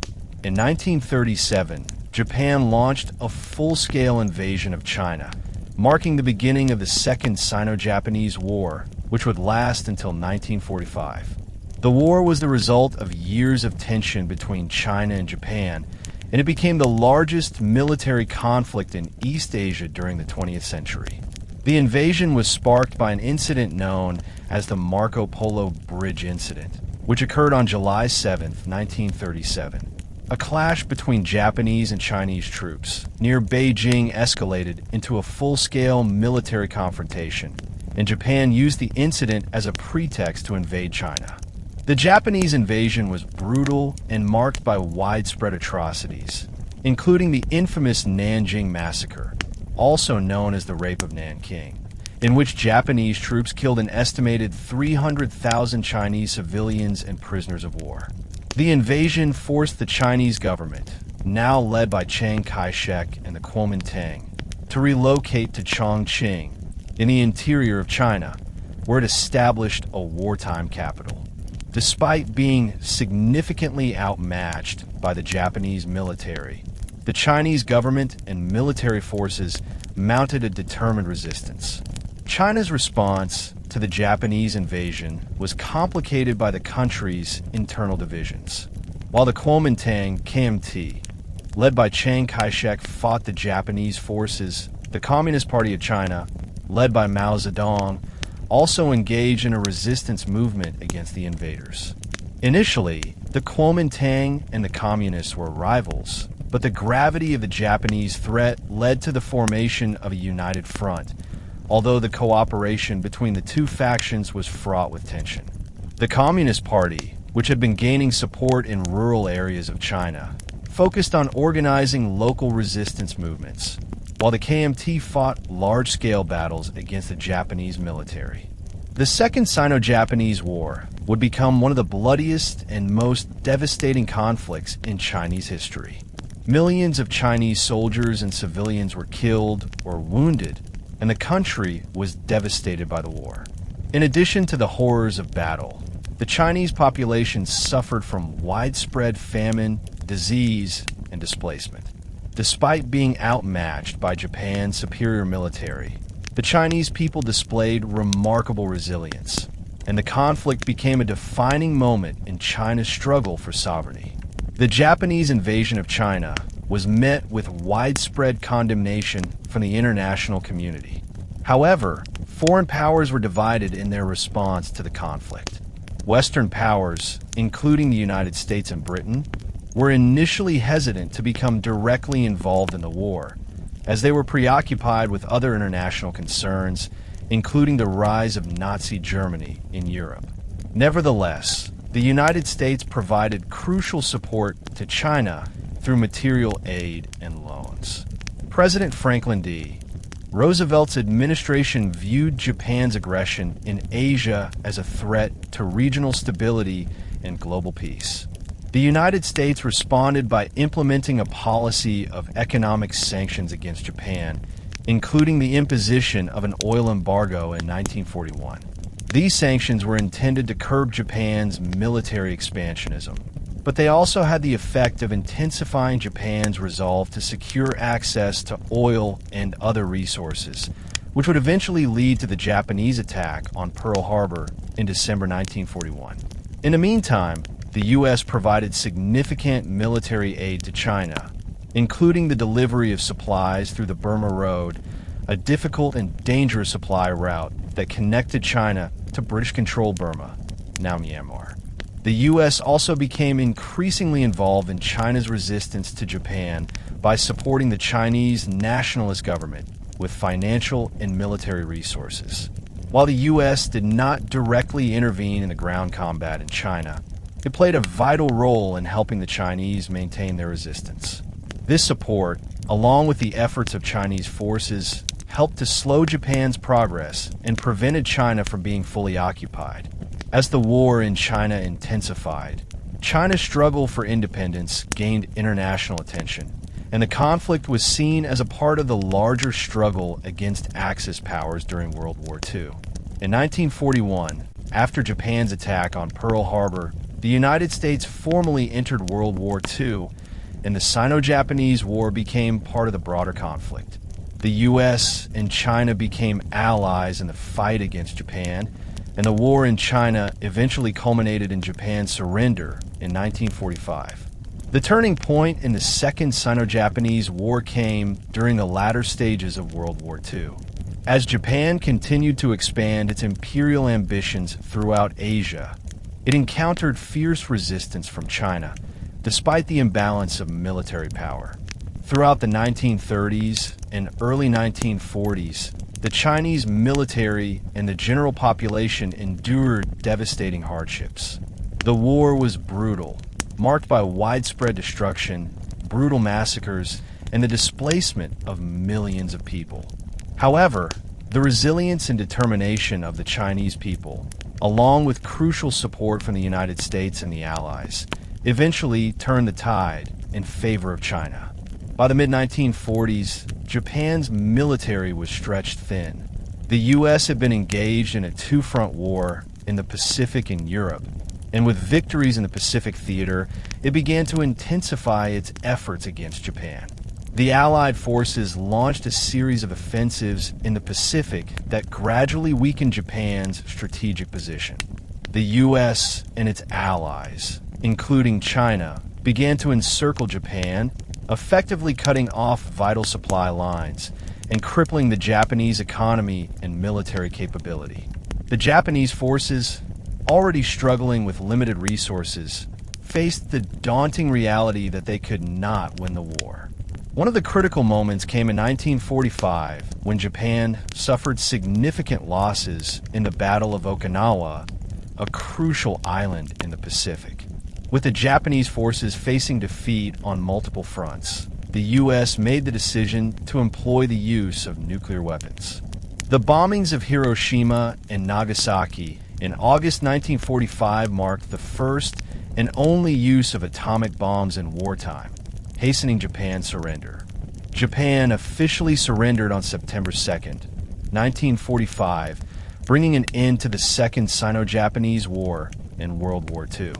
In 1937, Japan launched a full-scale invasion of China, marking the beginning of the Second Sino-Japanese War, which would last until 1945. The war was the result of years of tension between China and Japan, and it became the largest military conflict in East Asia during the 20th century. The invasion was sparked by an incident known as the Marco Polo Bridge Incident, which occurred on July 7, 1937. A clash between Japanese and Chinese troops near Beijing escalated into a full-scale military confrontation, and Japan used the incident as a pretext to invade China. The Japanese invasion was brutal and marked by widespread atrocities, including the infamous Nanjing Massacre, also known as the Rape of Nanking, in which Japanese troops killed an estimated 300,000 Chinese civilians and prisoners of war. The invasion forced the Chinese government, now led by Chiang Kai-shek and the Kuomintang, to relocate to Chongqing in the interior of China, where it established a wartime capital. Despite being significantly outmatched by the Japanese military, the Chinese government and military forces mounted a determined resistance. China's response to the Japanese invasion was complicated by the country's internal divisions. While the Kuomintang KMT, led by Chiang Kai-shek, fought the Japanese forces, the Communist Party of China, led by Mao Zedong, also engaged in a resistance movement against the invaders. Initially, the Kuomintang and the Communists were rivals, but the gravity of the Japanese threat led to the formation of a united front, although the cooperation between the two factions was fraught with tension. The Communist Party, which had been gaining support in rural areas of China, focused on organizing local resistance movements, while the KMT fought large-scale battles against the Japanese military. The Second Sino-Japanese War would become one of the bloodiest and most devastating conflicts in Chinese history. Millions of Chinese soldiers and civilians were killed or wounded, and the country was devastated by the war. In addition to the horrors of battle, the Chinese population suffered from widespread famine, disease, and displacement. Despite being outmatched by Japan's superior military, the Chinese people displayed remarkable resilience, and the conflict became a defining moment in China's struggle for sovereignty. The Japanese invasion of China was met with widespread condemnation from the international community. However, foreign powers were divided in their response to the conflict. Western powers, including the United States and Britain, were initially hesitant to become directly involved in the war, as they were preoccupied with other international concerns, including the rise of Nazi Germany in Europe. Nevertheless, the United States provided crucial support to China through material aid and loans. President Franklin D. Roosevelt's administration viewed Japan's aggression in Asia as a threat to regional stability and global peace. The United States responded by implementing a policy of economic sanctions against Japan, including the imposition of an oil embargo in 1941. These sanctions were intended to curb Japan's military expansionism, but they also had the effect of intensifying Japan's resolve to secure access to oil and other resources, which would eventually lead to the Japanese attack on Pearl Harbor in December 1941. In the meantime, the U.S. provided significant military aid to China, including the delivery of supplies through the Burma Road, a difficult and dangerous supply route that connected China to British-controlled Burma, now Myanmar. The U.S. also became increasingly involved in China's resistance to Japan by supporting the Chinese nationalist government with financial and military resources. While the U.S. did not directly intervene in the ground combat in China, it played a vital role in helping the Chinese maintain their resistance. This support, along with the efforts of Chinese forces, helped to slow Japan's progress and prevented China from being fully occupied. As the war in China intensified, China's struggle for independence gained international attention, and the conflict was seen as a part of the larger struggle against Axis powers during World War II. In 1941, after Japan's attack on Pearl Harbor, the United States formally entered World War II, and the Sino-Japanese War became part of the broader conflict. The U.S. and China became allies in the fight against Japan, and the war in China eventually culminated in Japan's surrender in 1945. The turning point in the Second Sino-Japanese War came during the latter stages of World War II. As Japan continued to expand its imperial ambitions throughout Asia, it encountered fierce resistance from China, despite the imbalance of military power. Throughout the 1930s and early 1940s, the Chinese military and the general population endured devastating hardships. The war was brutal, marked by widespread destruction, brutal massacres, and the displacement of millions of people. However, the resilience and determination of the Chinese people, along with crucial support from the United States and the Allies, eventually turned the tide in favor of China. By the mid-1940s, Japan's military was stretched thin. The U.S. had been engaged in a two-front war in the Pacific and Europe, and with victories in the Pacific theater, it began to intensify its efforts against Japan. The Allied forces launched a series of offensives in the Pacific that gradually weakened Japan's strategic position. The U.S. and its allies, including China, began to encircle Japan, effectively cutting off vital supply lines and crippling the Japanese economy and military capability. The Japanese forces, already struggling with limited resources, faced the daunting reality that they could not win the war. One of the critical moments came in 1945 when Japan suffered significant losses in the Battle of Okinawa, a crucial island in the Pacific. With the Japanese forces facing defeat on multiple fronts, the U.S. made the decision to employ the use of nuclear weapons. The bombings of Hiroshima and Nagasaki in August 1945 marked the first and only use of atomic bombs in wartime, hastening Japan's surrender. Japan officially surrendered on September 2nd, 1945, bringing an end to the Second Sino-Japanese War and World War II.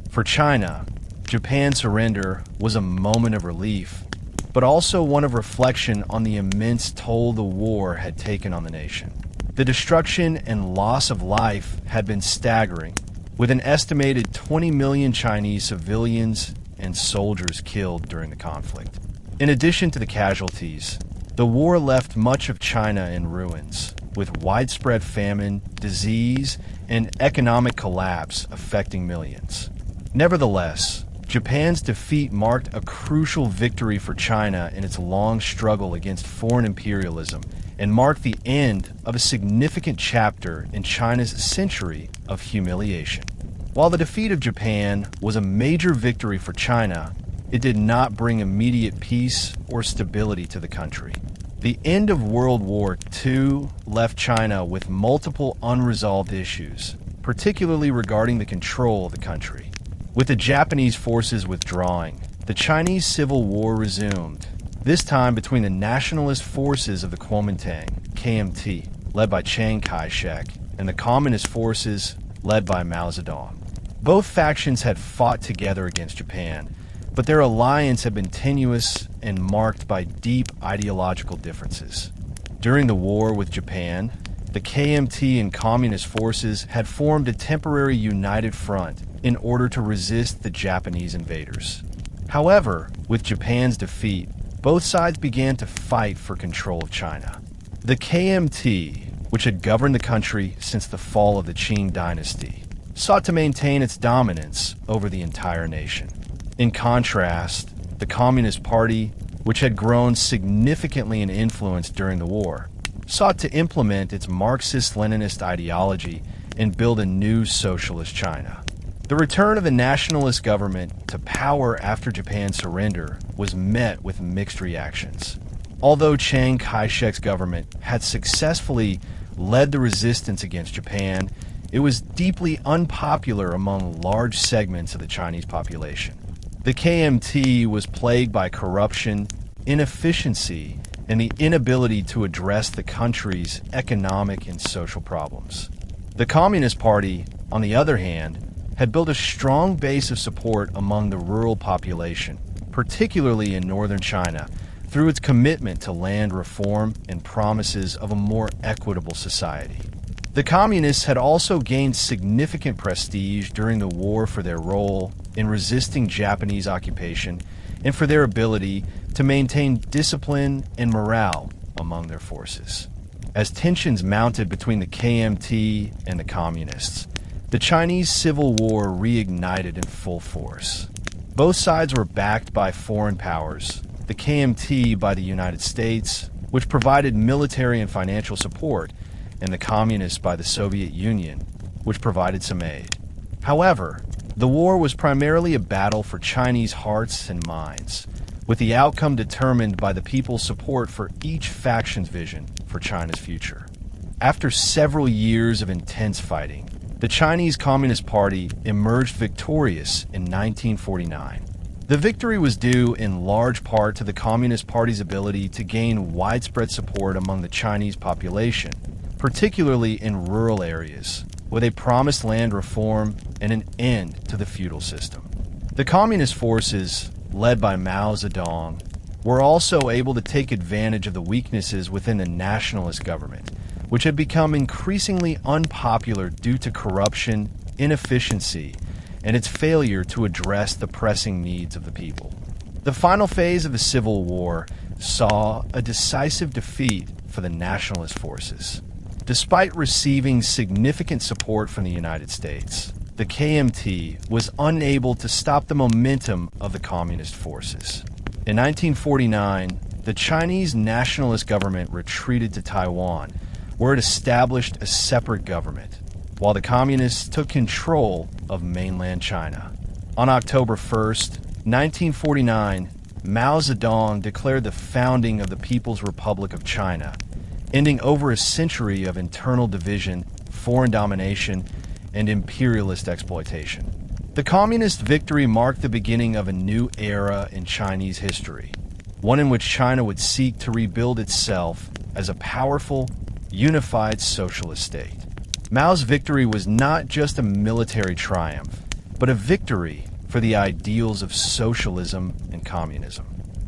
For China, Japan's surrender was a moment of relief, but also one of reflection on the immense toll the war had taken on the nation. The destruction and loss of life had been staggering, with an estimated 20 million Chinese civilians and soldiers killed during the conflict. In addition to the casualties, the war left much of China in ruins, with widespread famine, disease, and economic collapse affecting millions. Nevertheless, Japan's defeat marked a crucial victory for China in its long struggle against foreign imperialism and marked the end of a significant chapter in China's century of humiliation. While the defeat of Japan was a major victory for China, it did not bring immediate peace or stability to the country. The end of World War II left China with multiple unresolved issues, particularly regarding the control of the country. With the Japanese forces withdrawing, the Chinese Civil War resumed, this time between the nationalist forces of the Kuomintang, KMT, led by Chiang Kai-shek, and the communist forces led by Mao Zedong. Both factions had fought together against Japan, but their alliance had been tenuous and marked by deep ideological differences. During the war with Japan, the KMT and communist forces had formed a temporary united front in order to resist the Japanese invaders. However, with Japan's defeat, both sides began to fight for control of China. The KMT, which had governed the country since the fall of the Qing dynasty, sought to maintain its dominance over the entire nation. In contrast, the Communist Party, which had grown significantly in influence during the war, sought to implement its Marxist-Leninist ideology and build a new socialist China. The return of the nationalist government to power after Japan's surrender was met with mixed reactions. Although Chiang Kai-shek's government had successfully led the resistance against Japan, it was deeply unpopular among large segments of the Chinese population. The KMT was plagued by corruption, inefficiency, and the inability to address the country's economic and social problems. The Communist Party, on the other hand, had built a strong base of support among the rural population, particularly in northern China, through its commitment to land reform and promises of a more equitable society. The Communists had also gained significant prestige during the war for their role in resisting Japanese occupation and for their ability to maintain discipline and morale among their forces. As tensions mounted between the KMT and the Communists, the Chinese Civil War reignited in full force. Both sides were backed by foreign powers, the KMT by the United States, which provided military and financial support, and the Communists by the Soviet Union, which provided some aid. However, the war was primarily a battle for Chinese hearts and minds, with the outcome determined by the people's support for each faction's vision for China's future. After several years of intense fighting, the Chinese Communist Party emerged victorious in 1949. The victory was due in large part to the Communist Party's ability to gain widespread support among the Chinese population, particularly in rural areas, where they promised land reform and an end to the feudal system. The Communist forces, led by Mao Zedong, were also able to take advantage of the weaknesses within the nationalist government, which had become increasingly unpopular due to corruption, inefficiency, and its failure to address the pressing needs of the people. The final phase of the Civil War saw a decisive defeat for the nationalist forces. Despite receiving significant support from the United States, the KMT was unable to stop the momentum of the communist forces. In 1949, the Chinese nationalist government retreated to Taiwan, where it established a separate government, while the communists took control of mainland China. On October 1st, 1949, Mao Zedong declared the founding of the People's Republic of China, ending over a century of internal division, foreign domination, and imperialist exploitation. The communist victory marked the beginning of a new era in Chinese history, one in which China would seek to rebuild itself as a powerful, unified socialist state. Mao's victory was not just a military triumph, but a victory for the ideals of socialism and communism.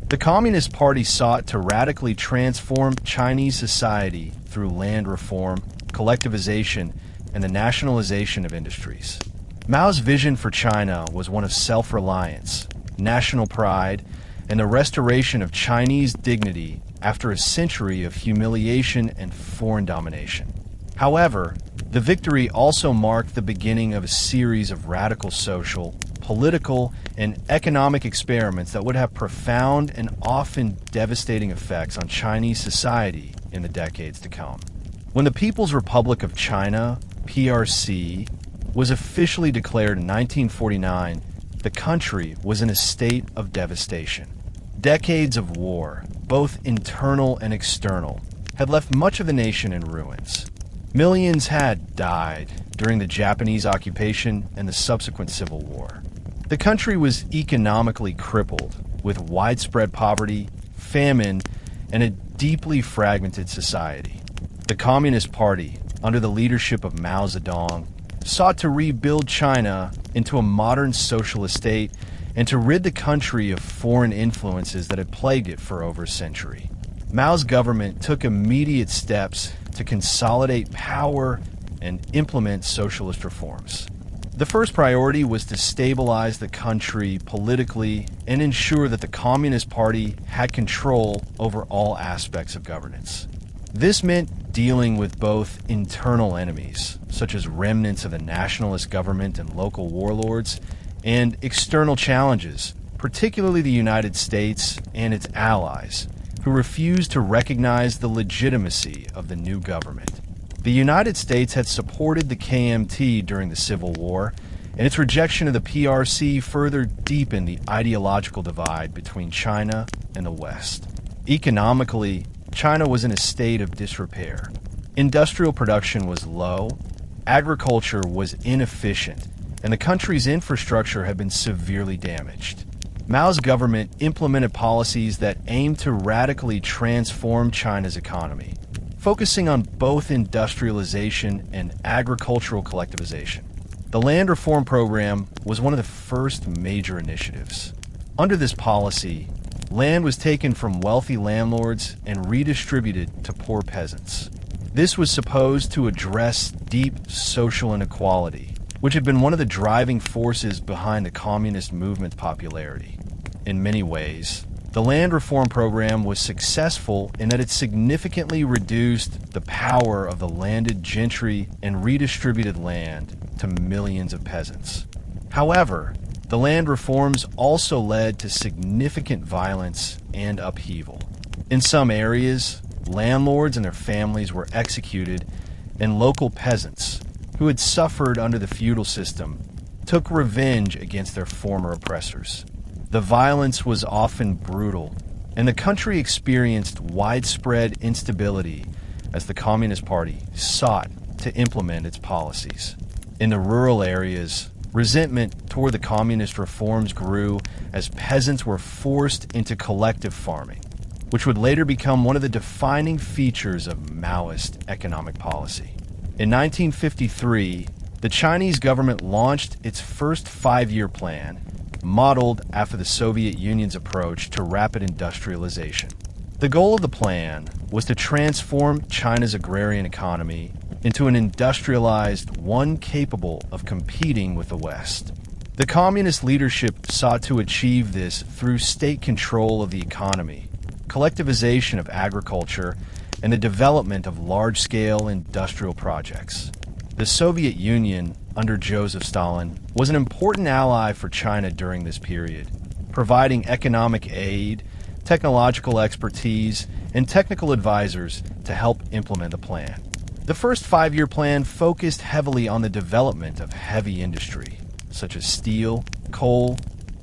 The Communist Party sought to radically transform Chinese society through land reform, collectivization, and the nationalization of industries. Mao's vision for China was one of self-reliance, national pride, and the restoration of Chinese dignity after a century of humiliation and foreign domination. However, the victory also marked the beginning of a series of radical social, political, and economic experiments that would have profound and often devastating effects on Chinese society in the decades to come. When the People's Republic of China, PRC, was officially declared in 1949, the country was in a state of devastation. Decades of war, both internal and external, had left much of the nation in ruins. Millions had died during the Japanese occupation and the subsequent Civil War. The country was economically crippled, with widespread poverty, famine, and a deeply fragmented society. The Communist Party, under the leadership of Mao Zedong, sought to rebuild China into a modern socialist state and to rid the country of foreign influences that had plagued it for over a century. Mao's government took immediate steps to consolidate power and implement socialist reforms. The first priority was to stabilize the country politically and ensure that the Communist Party had control over all aspects of governance. This meant dealing with both internal enemies, such as remnants of the nationalist government and local warlords, and external challenges, particularly the United States and its allies, who refused to recognize the legitimacy of the new government. The United States had supported the KMT during the Civil War, and its rejection of the PRC further deepened the ideological divide between China and the West. Economically, China was in a state of disrepair. Industrial production was low, agriculture was inefficient, and the country's infrastructure had been severely damaged. Mao's government implemented policies that aimed to radically transform China's economy, focusing on both industrialization and agricultural collectivization. The land reform program was one of the first major initiatives. Under this policy, land was taken from wealthy landlords and redistributed to poor peasants. This was supposed to address deep social inequality, which had been one of the driving forces behind the communist movement's popularity. In many ways, the land reform program was successful in that it significantly reduced the power of the landed gentry and redistributed land to millions of peasants. However, the land reforms also led to significant violence and upheaval. In some areas, landlords and their families were executed, and local peasants, who had suffered under the feudal system, took revenge against their former oppressors. The violence was often brutal, and the country experienced widespread instability as the Communist Party sought to implement its policies. In the rural areas, resentment toward the communist reforms grew as peasants were forced into collective farming, which would later become one of the defining features of Maoist economic policy. In 1953, the Chinese government launched its first five-year plan, modeled after the Soviet Union's approach to rapid industrialization. The goal of the plan was to transform China's agrarian economy into an industrialized one capable of competing with the West. The communist leadership sought to achieve this through state control of the economy, collectivization of agriculture, and the development of large-scale industrial projects. The Soviet Union, under Joseph Stalin, was an important ally for China during this period, providing economic aid, technological expertise, and technical advisors to help implement the plan. The first five-year plan focused heavily on the development of heavy industry, such as steel, coal,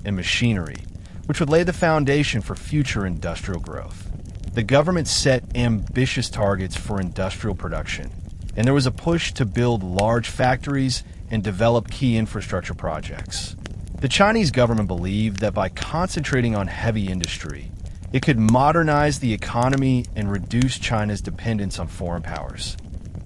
and machinery, which would lay the foundation for future industrial growth. The government set ambitious targets for industrial production, and there was a push to build large factories and develop key infrastructure projects. The Chinese government believed that by concentrating on heavy industry, it could modernize the economy and reduce China's dependence on foreign powers.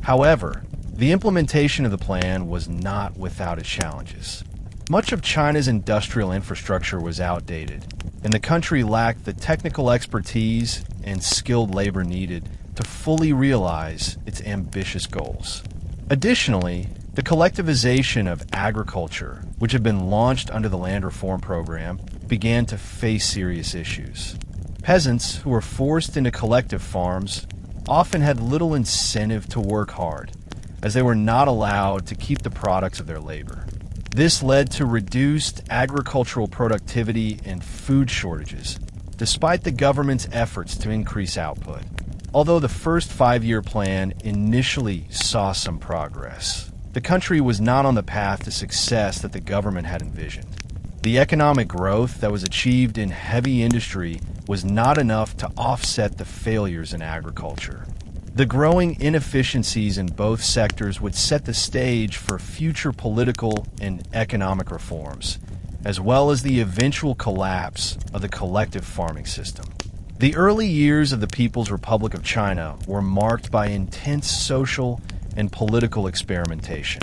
However, the implementation of the plan was not without its challenges. Much of China's industrial infrastructure was outdated, and the country lacked the technical expertise and skilled labor needed to fully realize its ambitious goals. Additionally, the collectivization of agriculture, which had been launched under the land reform program, began to face serious issues. Peasants who were forced into collective farms often had little incentive to work hard, as they were not allowed to keep the products of their labor. This led to reduced agricultural productivity and food shortages, despite the government's efforts to increase output. Although the first five-year plan initially saw some progress, the country was not on the path to success that the government had envisioned. The economic growth that was achieved in heavy industry was not enough to offset the failures in agriculture. The growing inefficiencies in both sectors would set the stage for future political and economic reforms, as well as the eventual collapse of the collective farming system. The early years of the People's Republic of China were marked by intense social and political experimentation.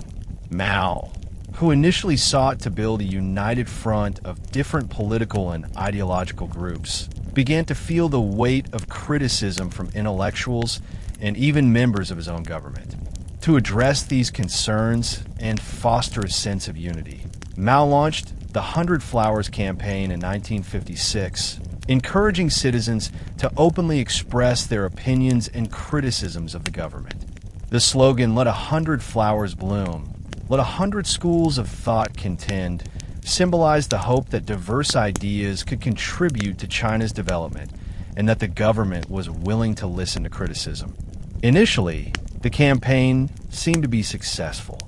Mao, who initially sought to build a united front of different political and ideological groups, began to feel the weight of criticism from intellectuals and even members of his own government. To address these concerns and foster a sense of unity, Mao launched the 100 Flowers campaign in 1956, encouraging citizens to openly express their opinions and criticisms of the government. The slogan, "Let 100 flowers bloom, let 100 schools of thought contend," symbolized the hope that diverse ideas could contribute to China's development and that the government was willing to listen to criticism. Initially, the campaign seemed to be successful.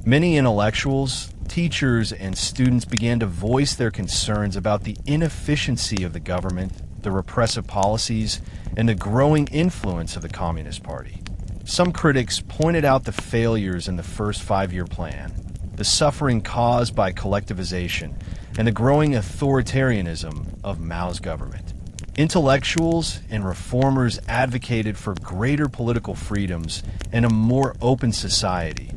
Many intellectuals, teachers, and students began to voice their concerns about the inefficiency of the government, the repressive policies, and the growing influence of the Communist Party. Some critics pointed out the failures in the first five-year plan, the suffering caused by collectivization, and the growing authoritarianism of Mao's government. Intellectuals and reformers advocated for greater political freedoms and a more open society,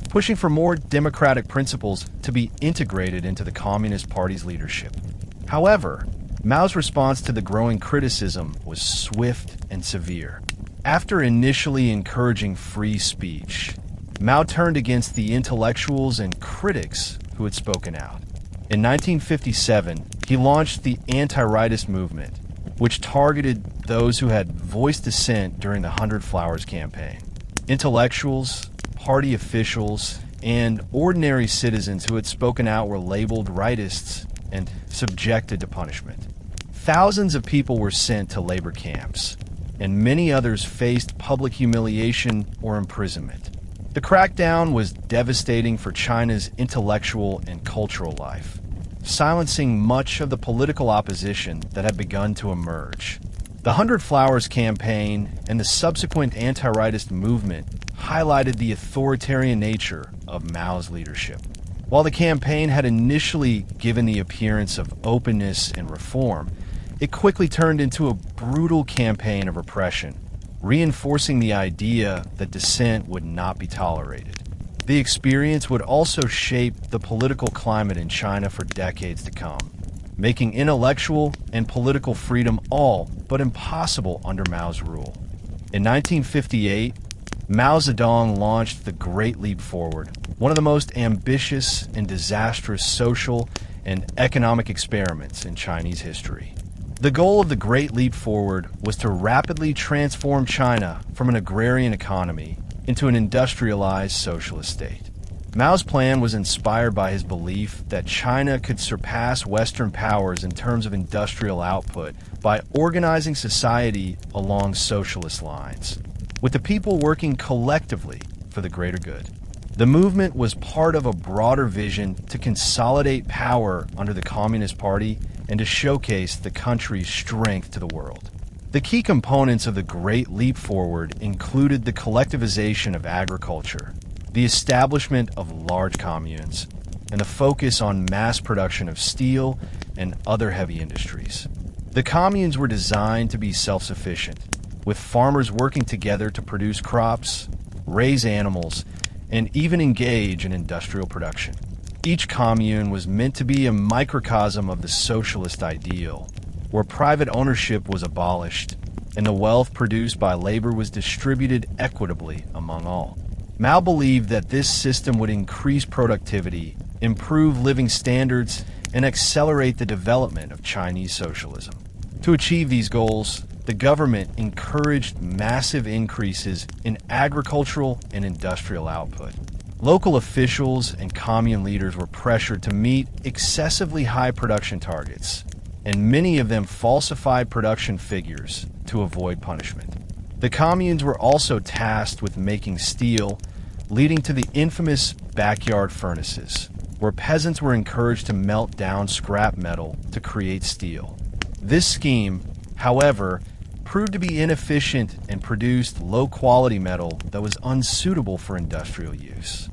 pushing for more democratic principles to be integrated into the Communist Party's leadership. However, Mao's response to the growing criticism was swift and severe. After initially encouraging free speech, Mao turned against the intellectuals and critics who had spoken out. In 1957, he launched the anti-rightist movement, which targeted those who had voiced dissent during the 100 Flowers campaign. Intellectuals, party officials, and ordinary citizens who had spoken out were labeled rightists and subjected to punishment. Thousands of people were sent to labor camps, and many others faced public humiliation or imprisonment. The crackdown was devastating for China's intellectual and cultural life, silencing much of the political opposition that had begun to emerge. The 100 Flowers campaign and the subsequent anti-rightist movement highlighted the authoritarian nature of Mao's leadership. While the campaign had initially given the appearance of openness and reform, it quickly turned into a brutal campaign of repression, reinforcing the idea that dissent would not be tolerated. The experience would also shape the political climate in China for decades to come, making intellectual and political freedom all but impossible under Mao's rule. In 1958, Mao Zedong launched the Great Leap Forward, one of the most ambitious and disastrous social and economic experiments in Chinese history. The goal of the Great Leap Forward was to rapidly transform China from an agrarian economy into an industrialized socialist state. Mao's plan was inspired by his belief that China could surpass Western powers in terms of industrial output by organizing society along socialist lines, with the people working collectively for the greater good. The movement was part of a broader vision to consolidate power under the Communist Party and to showcase the country's strength to the world. The key components of the Great Leap Forward included the collectivization of agriculture, the establishment of large communes, and the focus on mass production of steel and other heavy industries. The communes were designed to be self-sufficient, with farmers working together to produce crops, raise animals, and even engage in industrial production. Each commune was meant to be a microcosm of the socialist ideal, where private ownership was abolished and the wealth produced by labor was distributed equitably among all. Mao believed that this system would increase productivity, improve living standards, and accelerate the development of Chinese socialism. To achieve these goals, the government encouraged massive increases in agricultural and industrial output. Local officials and commune leaders were pressured to meet excessively high production targets, and many of them falsified production figures to avoid punishment. The communes were also tasked with making steel, leading to the infamous backyard furnaces, where peasants were encouraged to melt down scrap metal to create steel. This scheme, however, proved to be inefficient and produced low-quality metal that was unsuitable for industrial use.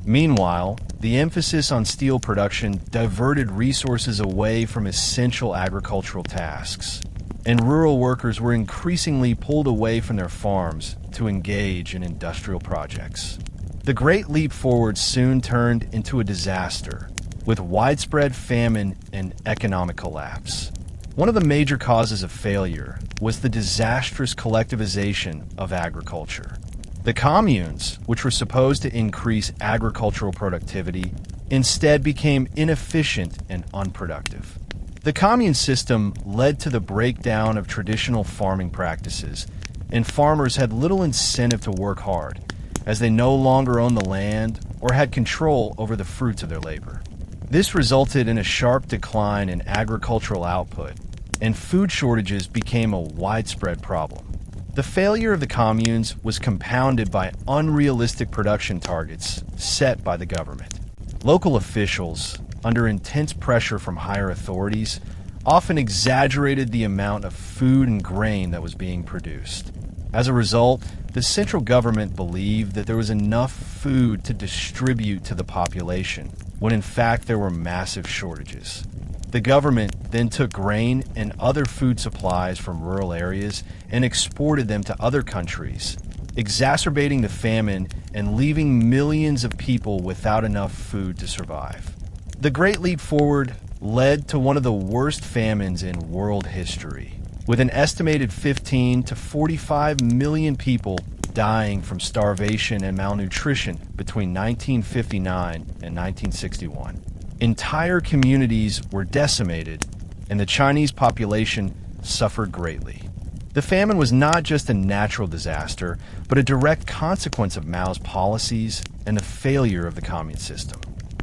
Meanwhile, the emphasis on steel production diverted resources away from essential agricultural tasks, and rural workers were increasingly pulled away from their farms to engage in industrial projects. The Great Leap Forward soon turned into a disaster, with widespread famine and economic collapse. One of the major causes of failure was the disastrous collectivization of agriculture. The communes, which were supposed to increase agricultural productivity, instead became inefficient and unproductive. The commune system led to the breakdown of traditional farming practices, and farmers had little incentive to work hard, as they no longer owned the land or had control over the fruits of their labor. This resulted in a sharp decline in agricultural output, and food shortages became a widespread problem. The failure of the communes was compounded by unrealistic production targets set by the government. Local officials, under intense pressure from higher authorities, often exaggerated the amount of food and grain that was being produced. As a result, The central government believed that there was enough food to distribute to the population, when in fact there were massive shortages. The government then took grain and other food supplies from rural areas and exported them to other countries, exacerbating the famine and leaving millions of people without enough food to survive. The Great Leap Forward led to one of the worst famines in world history, with an estimated 15 to 45 million people dying from starvation and malnutrition between 1959 and 1961. Entire communities were decimated, and the Chinese population suffered greatly. The famine was not just a natural disaster, but a direct consequence of Mao's policies and the failure of the communist system.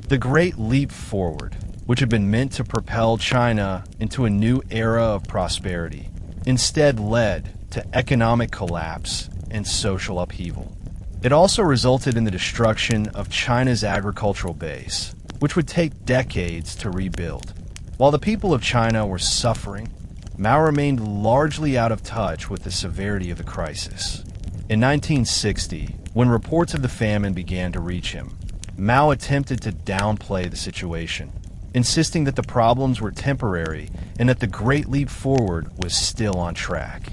The Great Leap Forward, which had been meant to propel China into a new era of prosperity, instead led to economic collapse and social upheaval. It also resulted in the destruction of China's agricultural base, which would take decades to rebuild. While the people of China were suffering, Mao remained largely out of touch with the severity of the crisis. In 1960, when reports of the famine began to reach him, Mao attempted to downplay the situation, insisting that the problems were temporary and that the Great Leap Forward was still on track.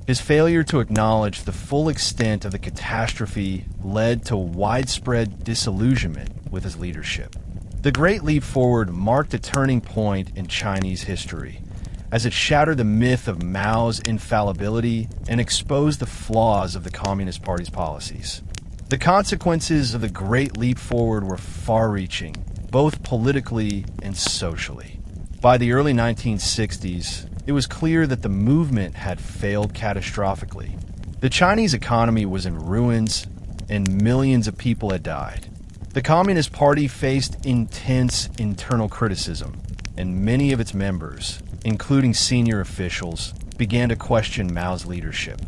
His failure to acknowledge the full extent of the catastrophe led to widespread disillusionment with his leadership. The Great Leap Forward marked a turning point in Chinese history, as it shattered the myth of Mao's infallibility and exposed the flaws of the Communist Party's policies. The consequences of the Great Leap Forward were far-reaching, both politically and socially. By the early 1960s, it was clear that the movement had failed catastrophically. The Chinese economy was in ruins, and millions of people had died. The Communist Party faced intense internal criticism, and many of its members, including senior officials, began to question Mao's leadership.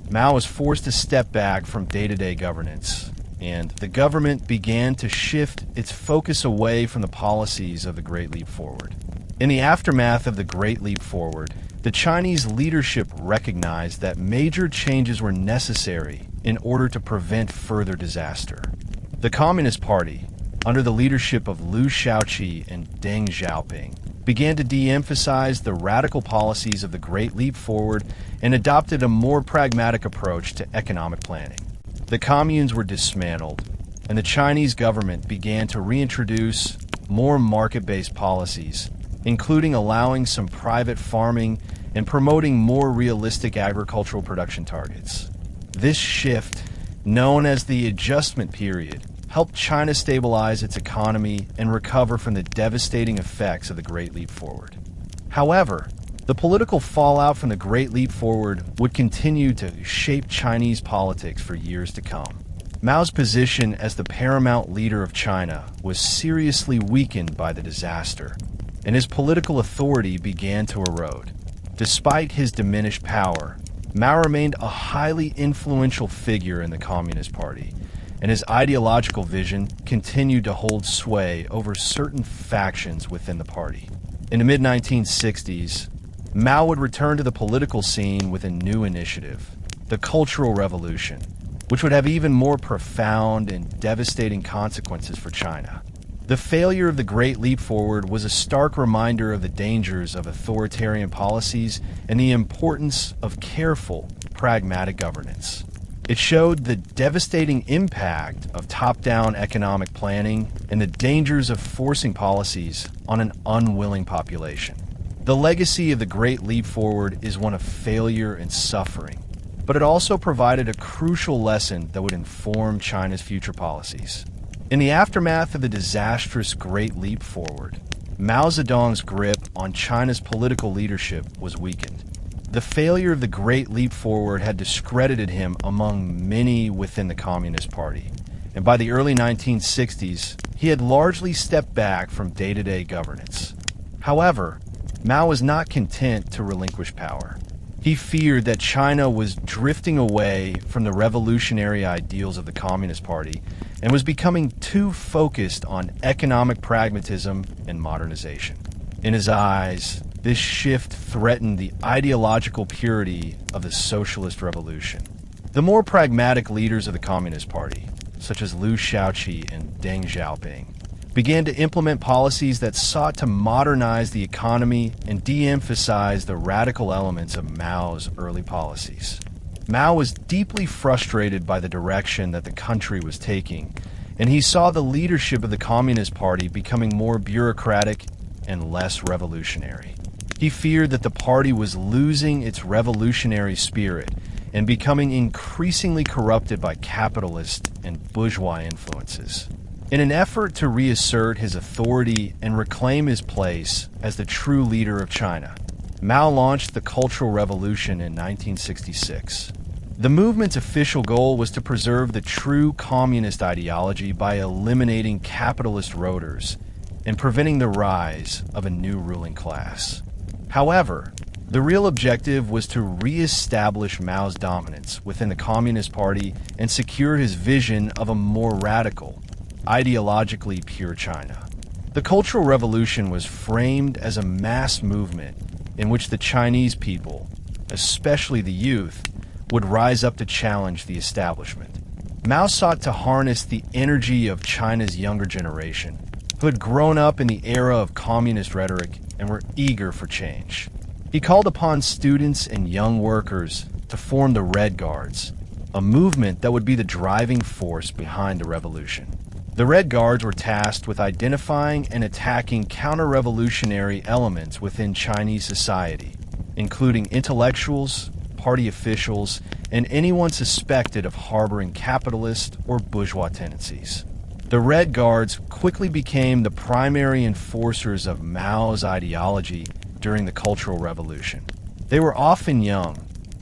Mao was forced to step back from day-to-day governance, and the government began to shift its focus away from the policies of the Great Leap Forward. In the aftermath of the Great Leap Forward, the Chinese leadership recognized that major changes were necessary in order to prevent further disaster. The Communist Party, under the leadership of Liu Shaoqi and Deng Xiaoping, began to de-emphasize the radical policies of the Great Leap Forward and adopted a more pragmatic approach to economic planning. The communes were dismantled, and the Chinese government began to reintroduce more market-based policies, including allowing some private farming and promoting more realistic agricultural production targets. This shift, known as the adjustment period, helped China stabilize its economy and recover from the devastating effects of the Great Leap Forward. However, the political fallout from the Great Leap Forward would continue to shape Chinese politics for years to come. Mao's position as the paramount leader of China was seriously weakened by the disaster, and his political authority began to erode. Despite his diminished power, Mao remained a highly influential figure in the Communist Party, and his ideological vision continued to hold sway over certain factions within the party. In the mid-1960s, Mao would return to the political scene with a new initiative, the Cultural Revolution, which would have even more profound and devastating consequences for China. The failure of the Great Leap Forward was a stark reminder of the dangers of authoritarian policies and the importance of careful, pragmatic governance. It showed the devastating impact of top-down economic planning and the dangers of forcing policies on an unwilling population. The legacy of the Great Leap Forward is one of failure and suffering, but it also provided a crucial lesson that would inform China's future policies. In the aftermath of the disastrous Great Leap Forward, Mao Zedong's grip on China's political leadership was weakened. The failure of the Great Leap Forward had discredited him among many within the Communist Party, and by the early 1960s, he had largely stepped back from day-to-day governance. However, Mao was not content to relinquish power. He feared that China was drifting away from the revolutionary ideals of the Communist Party and was becoming too focused on economic pragmatism and modernization. In his eyes, this shift threatened the ideological purity of the socialist revolution. The more pragmatic leaders of the Communist Party, such as Liu Shaoqi and Deng Xiaoping, began to implement policies that sought to modernize the economy and de-emphasize the radical elements of Mao's early policies. Mao was deeply frustrated by the direction that the country was taking, and he saw the leadership of the Communist Party becoming more bureaucratic and less revolutionary. He feared that the party was losing its revolutionary spirit and becoming increasingly corrupted by capitalist and bourgeois influences. In an effort to reassert his authority and reclaim his place as the true leader of China, Mao launched the Cultural Revolution in 1966. The movement's official goal was to preserve the true communist ideology by eliminating capitalist roaders and preventing the rise of a new ruling class. However, the real objective was to re-establish Mao's dominance within the Communist Party and secure his vision of a more radical, ideologically pure China. The Cultural Revolution was framed as a mass movement in which the Chinese people, especially the youth, would rise up to challenge the establishment. Mao sought to harness the energy of China's younger generation, who had grown up in the era of communist rhetoric and were eager for change. He called upon students and young workers to form the Red Guards, a movement that would be the driving force behind the revolution. The Red Guards were tasked with identifying and attacking counter-revolutionary elements within Chinese society, including intellectuals, party officials, and anyone suspected of harboring capitalist or bourgeois tendencies. The Red Guards quickly became the primary enforcers of Mao's ideology during the Cultural Revolution. They were often young,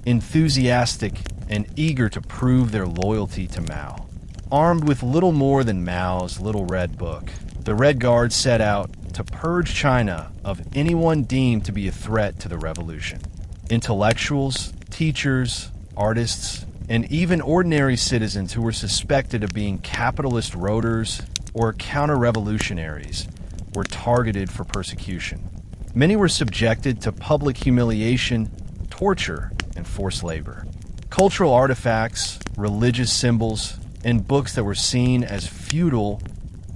enthusiastic, and eager to prove their loyalty to Mao. Armed with little more than Mao's Little Red Book, the Red Guards set out to purge China of anyone deemed to be a threat to the revolution. Intellectuals, teachers, artists, and even ordinary citizens who were suspected of being capitalist roaders or counter-revolutionaries were targeted for persecution. Many were subjected to public humiliation, torture, and forced labor. Cultural artifacts, religious symbols, and books that were seen as feudal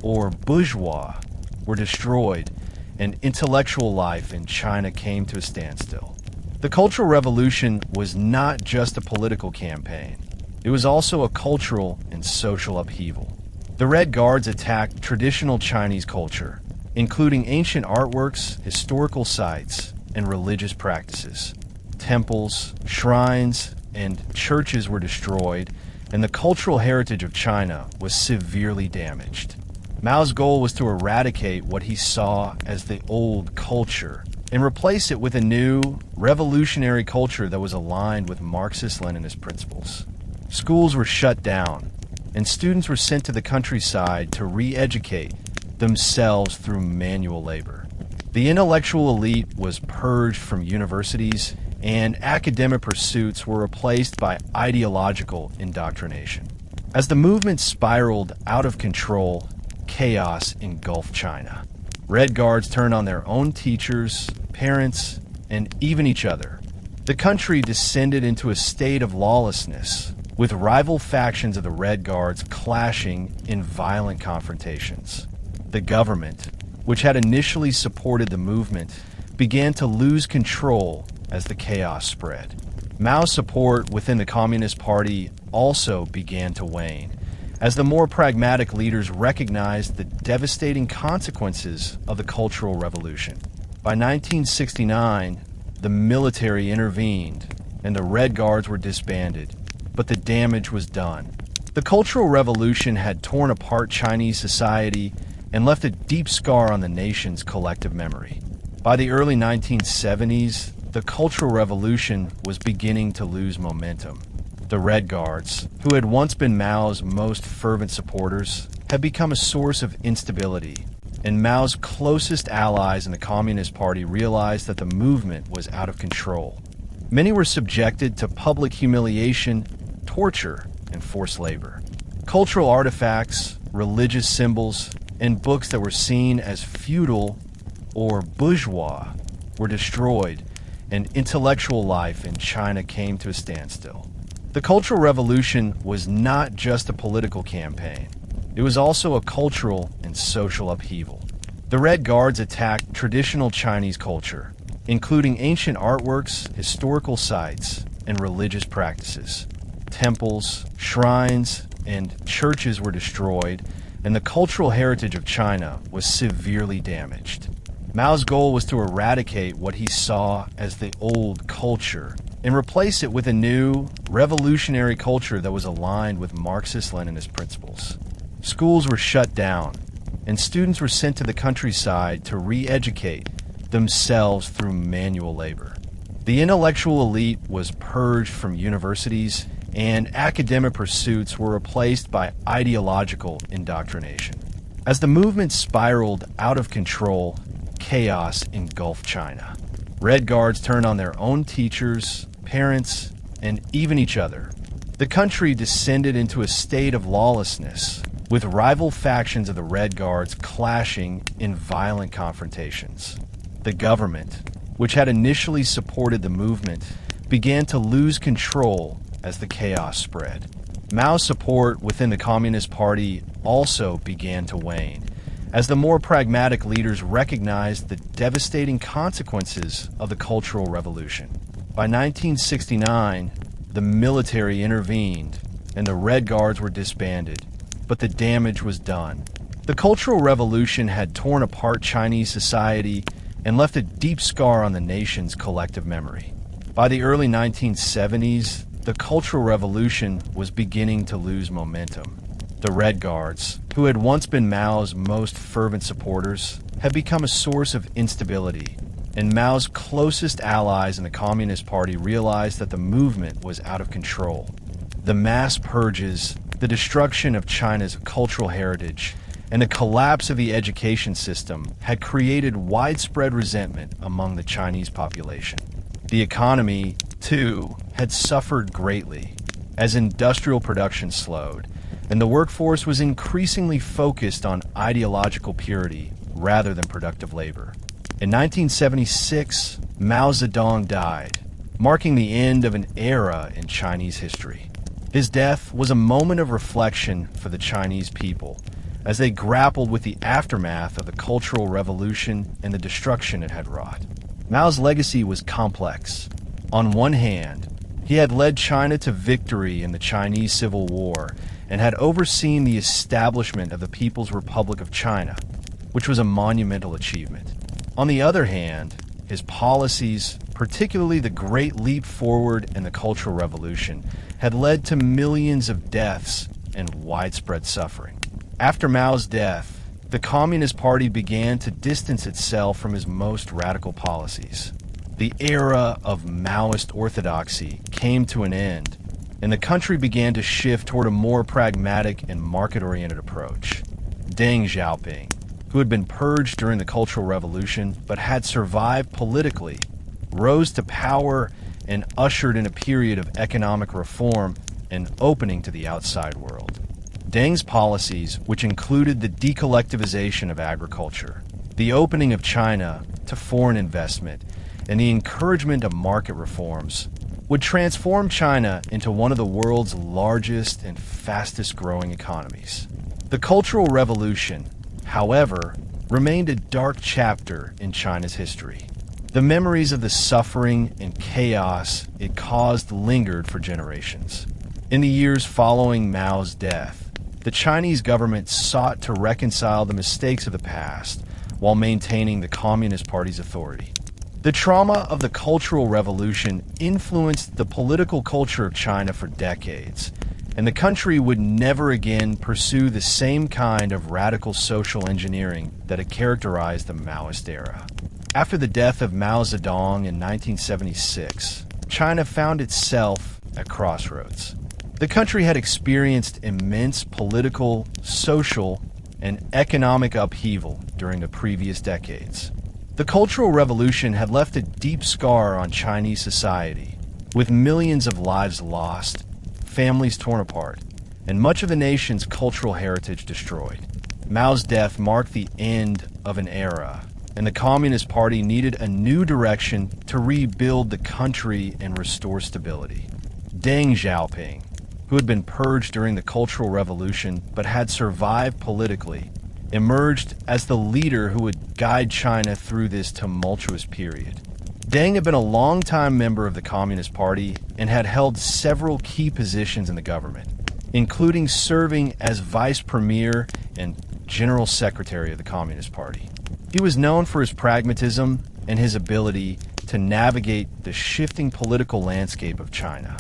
or bourgeois were destroyed, and intellectual life in China came to a standstill. The Cultural Revolution was not just a political campaign. It was also a cultural and social upheaval. The Red Guards attacked traditional Chinese culture, including ancient artworks, historical sites, and religious practices. Temples, shrines, and churches were destroyed, and the cultural heritage of China was severely damaged. Mao's goal was to eradicate what he saw as the old culture and replace it with a new, revolutionary culture that was aligned with Marxist-Leninist principles. Schools were shut down, and students were sent to the countryside to re-educate themselves through manual labor. The intellectual elite was purged from universities, and academic pursuits were replaced by ideological indoctrination. As the movement spiraled out of control, chaos engulfed China. Red Guards turned on their own teachers, parents, and even each other. The country descended into a state of lawlessness, with rival factions of the Red Guards clashing in violent confrontations. The government, which had initially supported the movement, began to lose control as the chaos spread. Mao's support within the Communist Party also began to wane, as the more pragmatic leaders recognized the devastating consequences of the Cultural Revolution. By 1969, the military intervened and the Red Guards were disbanded, but the damage was done. The Cultural Revolution had torn apart Chinese society and left a deep scar on the nation's collective memory. By the early 1970s, the Cultural Revolution was beginning to lose momentum. The Red Guards, who had once been Mao's most fervent supporters, had become a source of instability, and Mao's closest allies in the Communist Party realized that the movement was out of control. Many were subjected to public humiliation, torture, and forced labor. Cultural artifacts, religious symbols, and books that were seen as feudal or bourgeois were destroyed, and intellectual life in China came to a standstill. The Cultural Revolution was not just a political campaign. It was also a cultural and social upheaval. The Red Guards attacked traditional Chinese culture, including ancient artworks, historical sites, and religious practices. Temples, shrines, and churches were destroyed, and the cultural heritage of China was severely damaged. Mao's goal was to eradicate what he saw as the old culture and replace it with a new, revolutionary culture that was aligned with Marxist-Leninist principles. Schools were shut down, and students were sent to the countryside to re-educate themselves through manual labor. The intellectual elite was purged from universities, and academic pursuits were replaced by ideological indoctrination. As the movement spiraled out of control, chaos engulfed China. Red Guards turned on their own teachers, parents, and even each other. The country descended into a state of lawlessness, with rival factions of the Red Guards clashing in violent confrontations. The government, which had initially supported the movement, began to lose control as the chaos spread. Mao's support within the Communist Party also began to wane, as the more pragmatic leaders recognized the devastating consequences of the Cultural Revolution. By 1969, the military intervened and the Red Guards were disbanded, but the damage was done. The Cultural Revolution had torn apart Chinese society and left a deep scar on the nation's collective memory. By the early 1970s, the Cultural Revolution was beginning to lose momentum. The Red Guards, who had once been Mao's most fervent supporters, had become a source of instability, and Mao's closest allies in the Communist Party realized that the movement was out of control. The mass purges, the destruction of China's cultural heritage, and the collapse of the education system had created widespread resentment among the Chinese population. The economy, too, had suffered greatly as industrial production slowed, and the workforce was increasingly focused on ideological purity rather than productive labor. In 1976, Mao Zedong died, marking the end of an era in Chinese history. His death was a moment of reflection for the Chinese people as they grappled with the aftermath of the Cultural Revolution and the destruction it had wrought. Mao's legacy was complex. On one hand, he had led China to victory in the Chinese Civil War and had overseen the establishment of the People's Republic of China, which was a monumental achievement. On the other hand, his policies, particularly the Great Leap Forward and the Cultural Revolution, had led to millions of deaths and widespread suffering. After Mao's death, the Communist Party began to distance itself from his most radical policies. The era of Maoist orthodoxy came to an end, and the country began to shift toward a more pragmatic and market-oriented approach. Deng Xiaoping, who had been purged during the Cultural Revolution but had survived politically, rose to power and ushered in a period of economic reform and opening to the outside world. Deng's policies, which included the decollectivization of agriculture, the opening of China to foreign investment, and the encouragement of market reforms, would transform China into one of the world's largest and fastest-growing economies. The Cultural Revolution, however, remained a dark chapter in China's history. The memories of the suffering and chaos it caused lingered for generations. In the years following Mao's death, the Chinese government sought to reconcile the mistakes of the past while maintaining the Communist Party's authority. The trauma of the Cultural Revolution influenced the political culture of China for decades, and the country would never again pursue the same kind of radical social engineering that had characterized the Maoist era. After the death of Mao Zedong in 1976, China found itself at crossroads. The country had experienced immense political, social, and economic upheaval during the previous decades. The Cultural Revolution had left a deep scar on Chinese society, with millions of lives lost, families torn apart, and much of the nation's cultural heritage destroyed. Mao's death marked the end of an era, and the Communist Party needed a new direction to rebuild the country and restore stability. Deng Xiaoping, who had been purged during the Cultural Revolution but had survived politically, emerged as the leader who would guide China through this tumultuous period. Deng had been a longtime member of the Communist Party and had held several key positions in the government, including serving as vice premier and general secretary of the Communist Party. He was known for his pragmatism and his ability to navigate the shifting political landscape of China.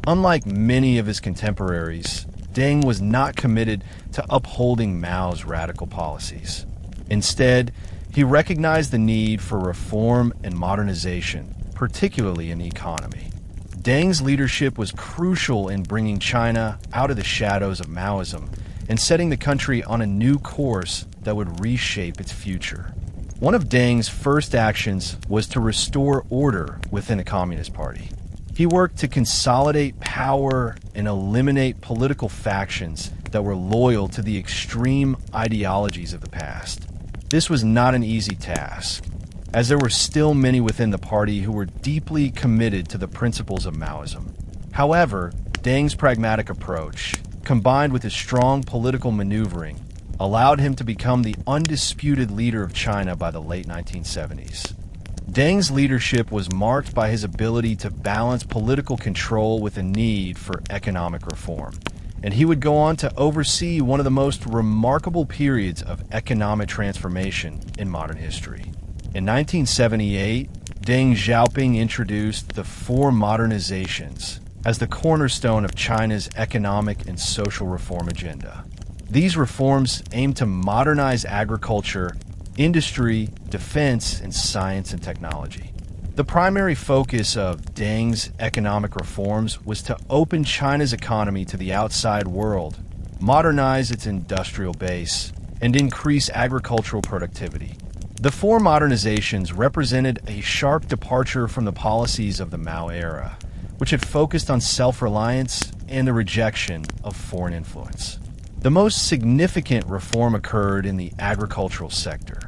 Unlike many of his contemporaries, Deng was not committed to upholding Mao's radical policies. Instead, he recognized the need for reform and modernization, particularly in the economy. Deng's leadership was crucial in bringing China out of the shadows of Maoism and setting the country on a new course that would reshape its future. One of Deng's first actions was to restore order within the Communist Party. He worked to consolidate power and eliminate political factions that were loyal to the extreme ideologies of the past. This was not an easy task, as there were still many within the party who were deeply committed to the principles of Maoism. However, Deng's pragmatic approach, combined with his strong political maneuvering, allowed him to become the undisputed leader of China by the late 1970s. Deng's leadership was marked by his ability to balance political control with a need for economic reform, and he would go on to oversee one of the most remarkable periods of economic transformation in modern history. In 1978, Deng Xiaoping introduced the Four Modernizations as the cornerstone of China's economic and social reform agenda. These reforms aimed to modernize agriculture, industry, defense, and science and technology. The primary focus of Deng's economic reforms was to open China's economy to the outside world, modernize its industrial base, and increase agricultural productivity. The four modernizations represented a sharp departure from the policies of the Mao era, which had focused on self-reliance and the rejection of foreign influence. The most significant reform occurred in the agricultural sector.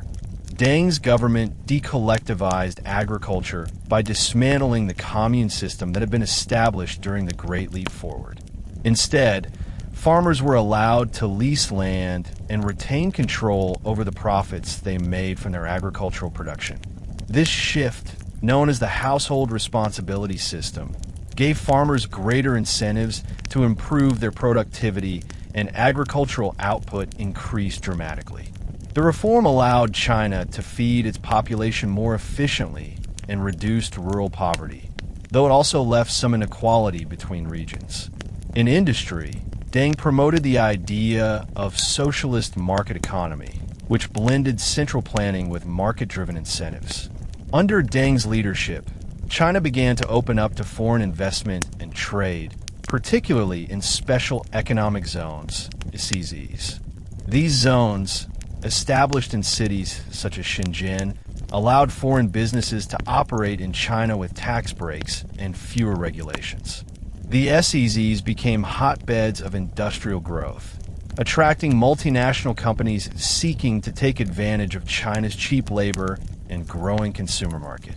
Deng's government decollectivized agriculture by dismantling the commune system that had been established during the Great Leap Forward. Instead, farmers were allowed to lease land and retain control over the profits they made from their agricultural production. This shift, known as the household responsibility system, gave farmers greater incentives to improve their productivity, and agricultural output increased dramatically. The reform allowed China to feed its population more efficiently and reduced rural poverty, though it also left some inequality between regions. In industry, Deng promoted the idea of socialist market economy, which blended central planning with market-driven incentives. Under Deng's leadership, China began to open up to foreign investment and trade, particularly in special economic zones, (SEZs). These zones, established in cities such as Shenzhen, allowed foreign businesses to operate in China with tax breaks and fewer regulations. The SEZs became hotbeds of industrial growth, attracting multinational companies seeking to take advantage of China's cheap labor and growing consumer market.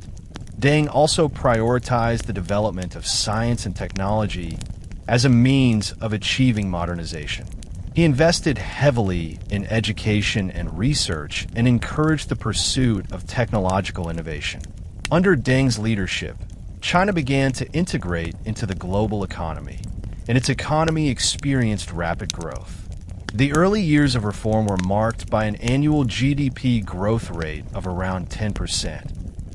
Deng also prioritized the development of science and technology as a means of achieving modernization. He invested heavily in education and research and encouraged the pursuit of technological innovation. Under Deng's leadership, China began to integrate into the global economy, and its economy experienced rapid growth. The early years of reform were marked by an annual GDP growth rate of around 10%,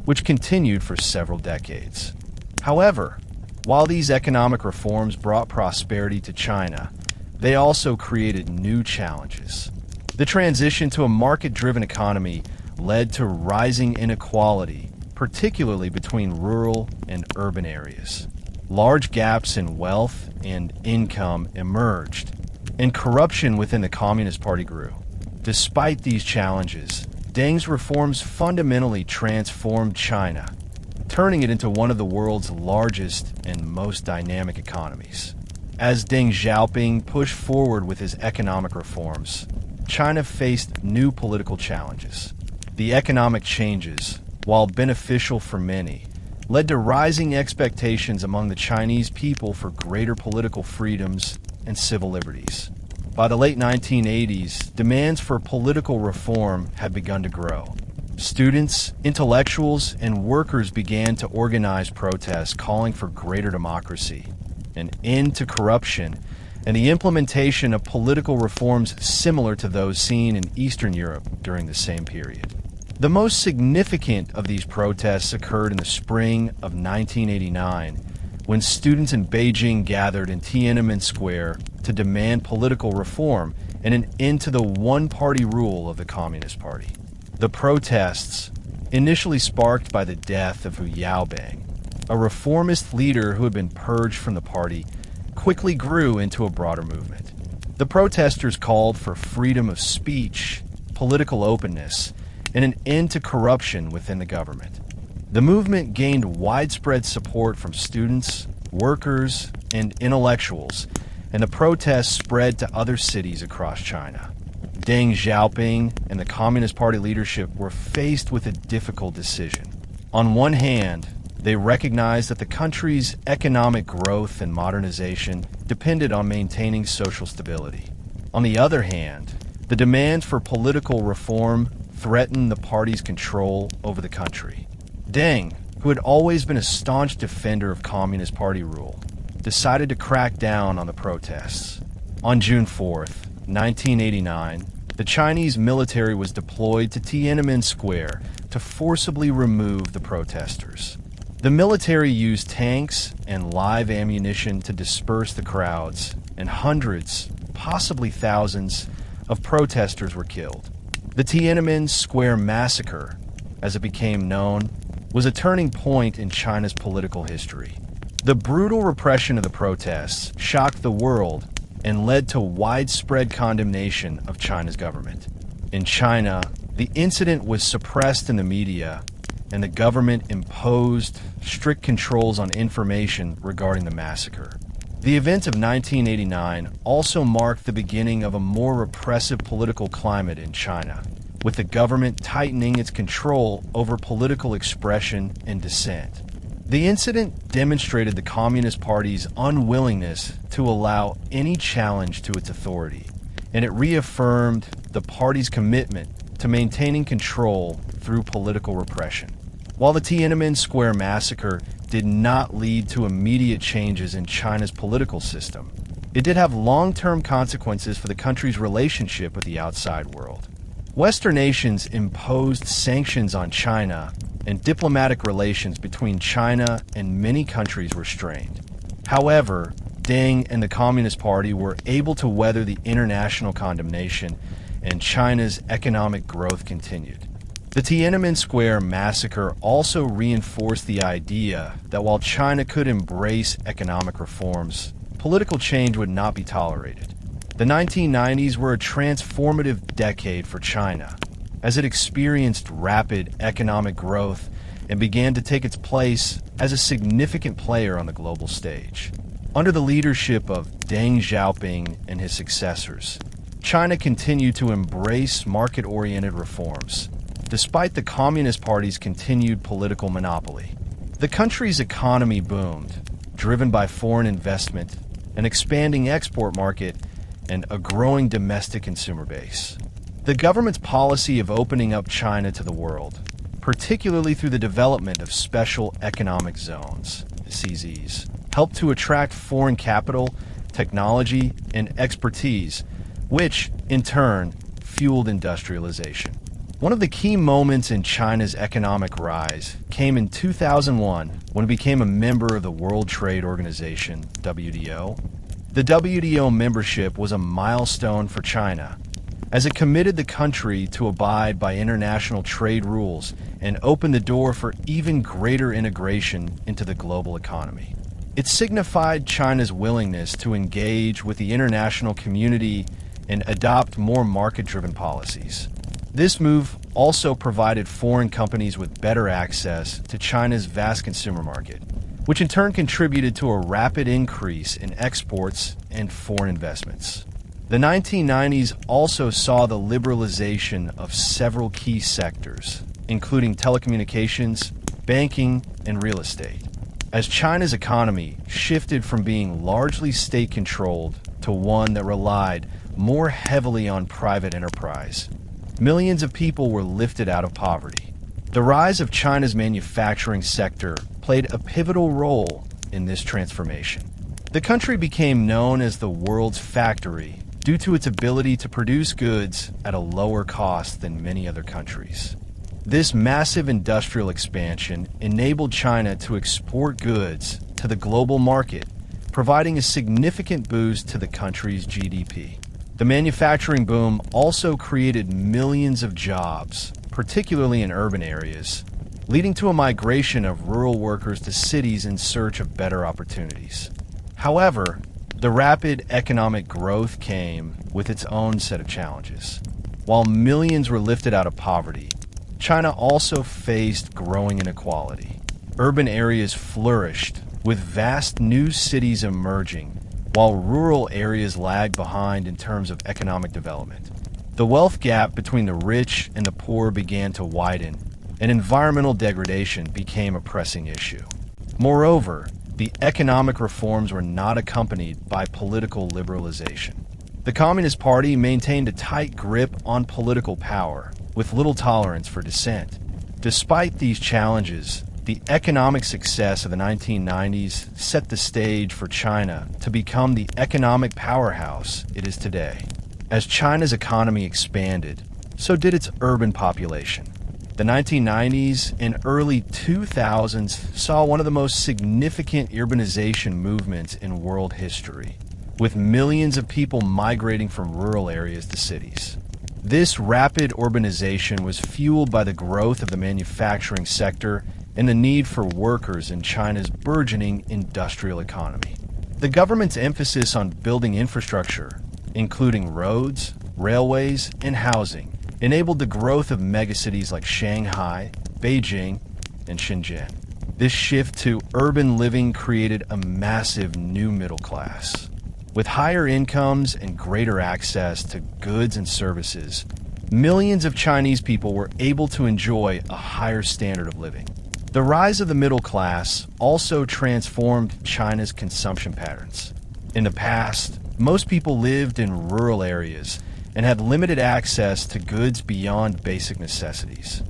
which continued for several decades. However, while these economic reforms brought prosperity to China, they also created new challenges. The transition to a market-driven economy led to rising inequality, particularly between rural and urban areas. Large gaps in wealth and income emerged, and corruption within the Communist Party grew. Despite these challenges, Deng's reforms fundamentally transformed China, turning it into one of the world's largest and most dynamic economies. As Deng Xiaoping pushed forward with his economic reforms, China faced new political challenges. The economic changes, while beneficial for many, led to rising expectations among the Chinese people for greater political freedoms and civil liberties. By the late 1980s, demands for political reform had begun to grow. Students, intellectuals, and workers began to organize protests calling for greater democracy, an end to corruption, and the implementation of political reforms similar to those seen in Eastern Europe during the same period. The most significant of these protests occurred in the spring of 1989, when students in Beijing gathered in Tiananmen Square to demand political reform and an end to the one-party rule of the Communist Party. The protests, initially sparked by the death of Hu Yaobang, a reformist leader who had been purged from the party, quickly grew into a broader movement. The protesters called for freedom of speech, political openness, and an end to corruption within the government. The movement gained widespread support from students, workers, and intellectuals, and the protests spread to other cities across China. Deng Xiaoping and the Communist Party leadership were faced with a difficult decision. On one hand, they recognized that the country's economic growth and modernization depended on maintaining social stability. On the other hand, the demands for political reform threatened the party's control over the country. Deng, who had always been a staunch defender of Communist Party rule, decided to crack down on the protests. On June 4th, 1989, the Chinese military was deployed to Tiananmen Square to forcibly remove the protesters. The military used tanks and live ammunition to disperse the crowds, and hundreds, possibly thousands, of protesters were killed. The Tiananmen Square Massacre, as it became known, was a turning point in China's political history. The brutal repression of the protests shocked the world and led to widespread condemnation of China's government. In China, the incident was suppressed in the media, and the government imposed strict controls on information regarding the massacre. The events of 1989 also marked the beginning of a more repressive political climate in China, with the government tightening its control over political expression and dissent. The incident demonstrated the Communist Party's unwillingness to allow any challenge to its authority, and it reaffirmed the party's commitment to maintaining control through political repression. While the Tiananmen Square massacre did not lead to immediate changes in China's political system, it did have long-term consequences for the country's relationship with the outside world. Western nations imposed sanctions on China, and diplomatic relations between China and many countries were strained. However, Deng and the Communist Party were able to weather the international condemnation, and China's economic growth continued. The Tiananmen Square massacre also reinforced the idea that while China could embrace economic reforms, political change would not be tolerated. The 1990s were a transformative decade for China, as it experienced rapid economic growth and began to take its place as a significant player on the global stage. Under the leadership of Deng Xiaoping and his successors, China continued to embrace market-oriented reforms, despite the Communist Party's continued political monopoly. The country's economy boomed, driven by foreign investment, an expanding export market, and a growing domestic consumer base. The government's policy of opening up China to the world, particularly through the development of special economic zones, CZs, helped to attract foreign capital, technology, and expertise, which, in turn, fueled industrialization. One of the key moments in China's economic rise came in 2001 when it became a member of the World Trade Organization, WTO. The WTO membership was a milestone for China, as it committed the country to abide by international trade rules and opened the door for even greater integration into the global economy. It signified China's willingness to engage with the international community and adopt more market-driven policies. This move also provided foreign companies with better access to China's vast consumer market, which in turn contributed to a rapid increase in exports and foreign investments. The 1990s also saw the liberalization of several key sectors, including telecommunications, banking, and real estate. As China's economy shifted from being largely state-controlled to one that relied more heavily on private enterprise, millions of people were lifted out of poverty. The rise of China's manufacturing sector played a pivotal role in this transformation. The country became known as the world's factory due to its ability to produce goods at a lower cost than many other countries. This massive industrial expansion enabled China to export goods to the global market, providing a significant boost to the country's GDP. The manufacturing boom also created millions of jobs, particularly in urban areas, leading to a migration of rural workers to cities in search of better opportunities. However, the rapid economic growth came with its own set of challenges. While millions were lifted out of poverty, China also faced growing inequality. Urban areas flourished, with vast new cities emerging, while rural areas lagged behind in terms of economic development. The wealth gap between the rich and the poor began to widen, and environmental degradation became a pressing issue. Moreover, the economic reforms were not accompanied by political liberalization. The Communist Party maintained a tight grip on political power, with little tolerance for dissent. Despite these challenges, the economic success of the 1990s set the stage for China to become the economic powerhouse it is today. As China's economy expanded, so did its urban population. The 1990s and early 2000s saw one of the most significant urbanization movements in world history, with millions of people migrating from rural areas to cities. This rapid urbanization was fueled by the growth of the manufacturing sector and the need for workers in China's burgeoning industrial economy. The government's emphasis on building infrastructure, including roads, railways, and housing, enabled the growth of megacities like Shanghai, Beijing, and Shenzhen. This shift to urban living created a massive new middle class. With higher incomes and greater access to goods and services, millions of Chinese people were able to enjoy a higher standard of living. The rise of the middle class also transformed China's consumption patterns. In the past, most people lived in rural areas and had limited access to goods beyond basic necessities.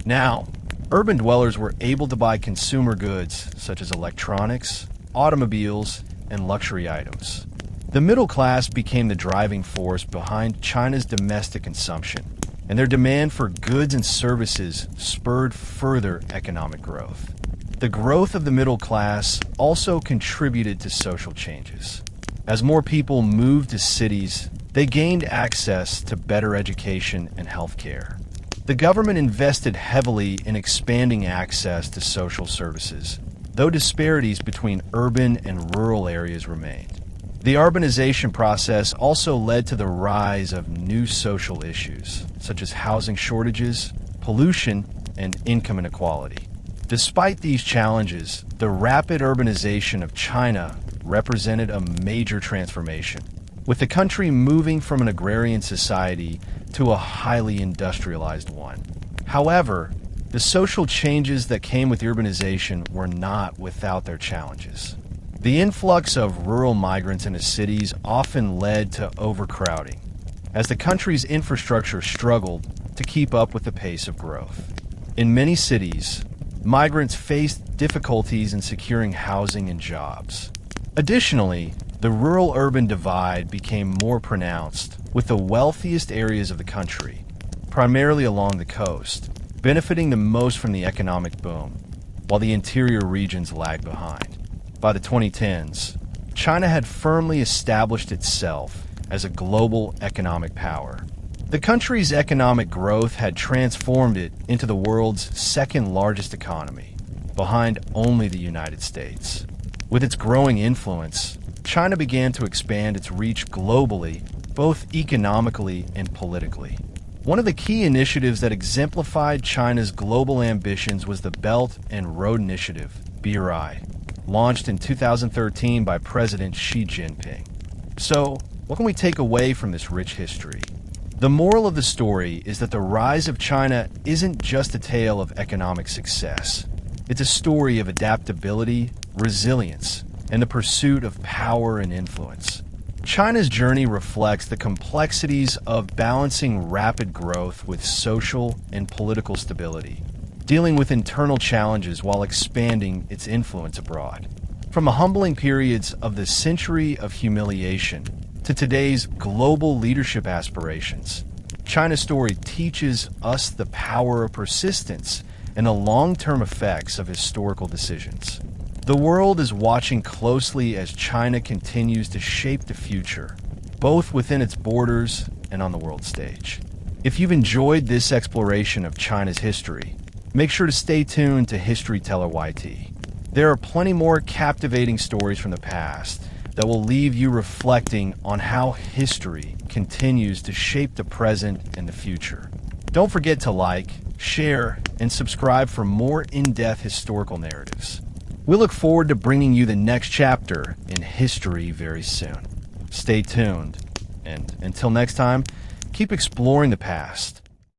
Now, urban dwellers were able to buy consumer goods such as electronics, automobiles, and luxury items. The middle class became the driving force behind China's domestic consumption, and their demand for goods and services spurred further economic growth. The growth of the middle class also contributed to social changes. As more people moved to cities, they gained access to better education and healthcare. The government invested heavily in expanding access to social services, though disparities between urban and rural areas remained. The urbanization process also led to the rise of new social issues, such as housing shortages, pollution, and income inequality. Despite these challenges, the rapid urbanization of China represented a major transformation, with the country moving from an agrarian society to a highly industrialized one. However, the social changes that came with urbanization were not without their challenges. The influx of rural migrants into cities often led to overcrowding, as the country's infrastructure struggled to keep up with the pace of growth. In many cities, migrants faced difficulties in securing housing and jobs. Additionally, the rural-urban divide became more pronounced, with the wealthiest areas of the country, primarily along the coast, benefiting the most from the economic boom, while the interior regions lagged behind. By the 2010s, China had firmly established itself as a global economic power. The country's economic growth had transformed it into the world's second-largest economy, behind only the United States. With its growing influence, China began to expand its reach globally, both economically and politically. One of the key initiatives that exemplified China's global ambitions was the Belt and Road Initiative, BRI, launched in 2013 by President Xi Jinping. So, what can we take away from this rich history? The moral of the story is that the rise of China isn't just a tale of economic success. It's a story of adaptability, resilience, and the pursuit of power and influence. China's journey reflects the complexities of balancing rapid growth with social and political stability, dealing with internal challenges while expanding its influence abroad. From the humbling periods of the century of humiliation to today's global leadership aspirations, China's story teaches us the power of persistence and the long-term effects of historical decisions. The world is watching closely as China continues to shape the future, both within its borders and on the world stage. If you've enjoyed this exploration of China's history, make sure to stay tuned to History Teller YT. There are plenty more captivating stories from the past that will leave you reflecting on how history continues to shape the present and the future. Don't forget to like, share, and subscribe for more in-depth historical narratives. We look forward to bringing you the next chapter in history very soon. Stay tuned, and until next time, keep exploring the past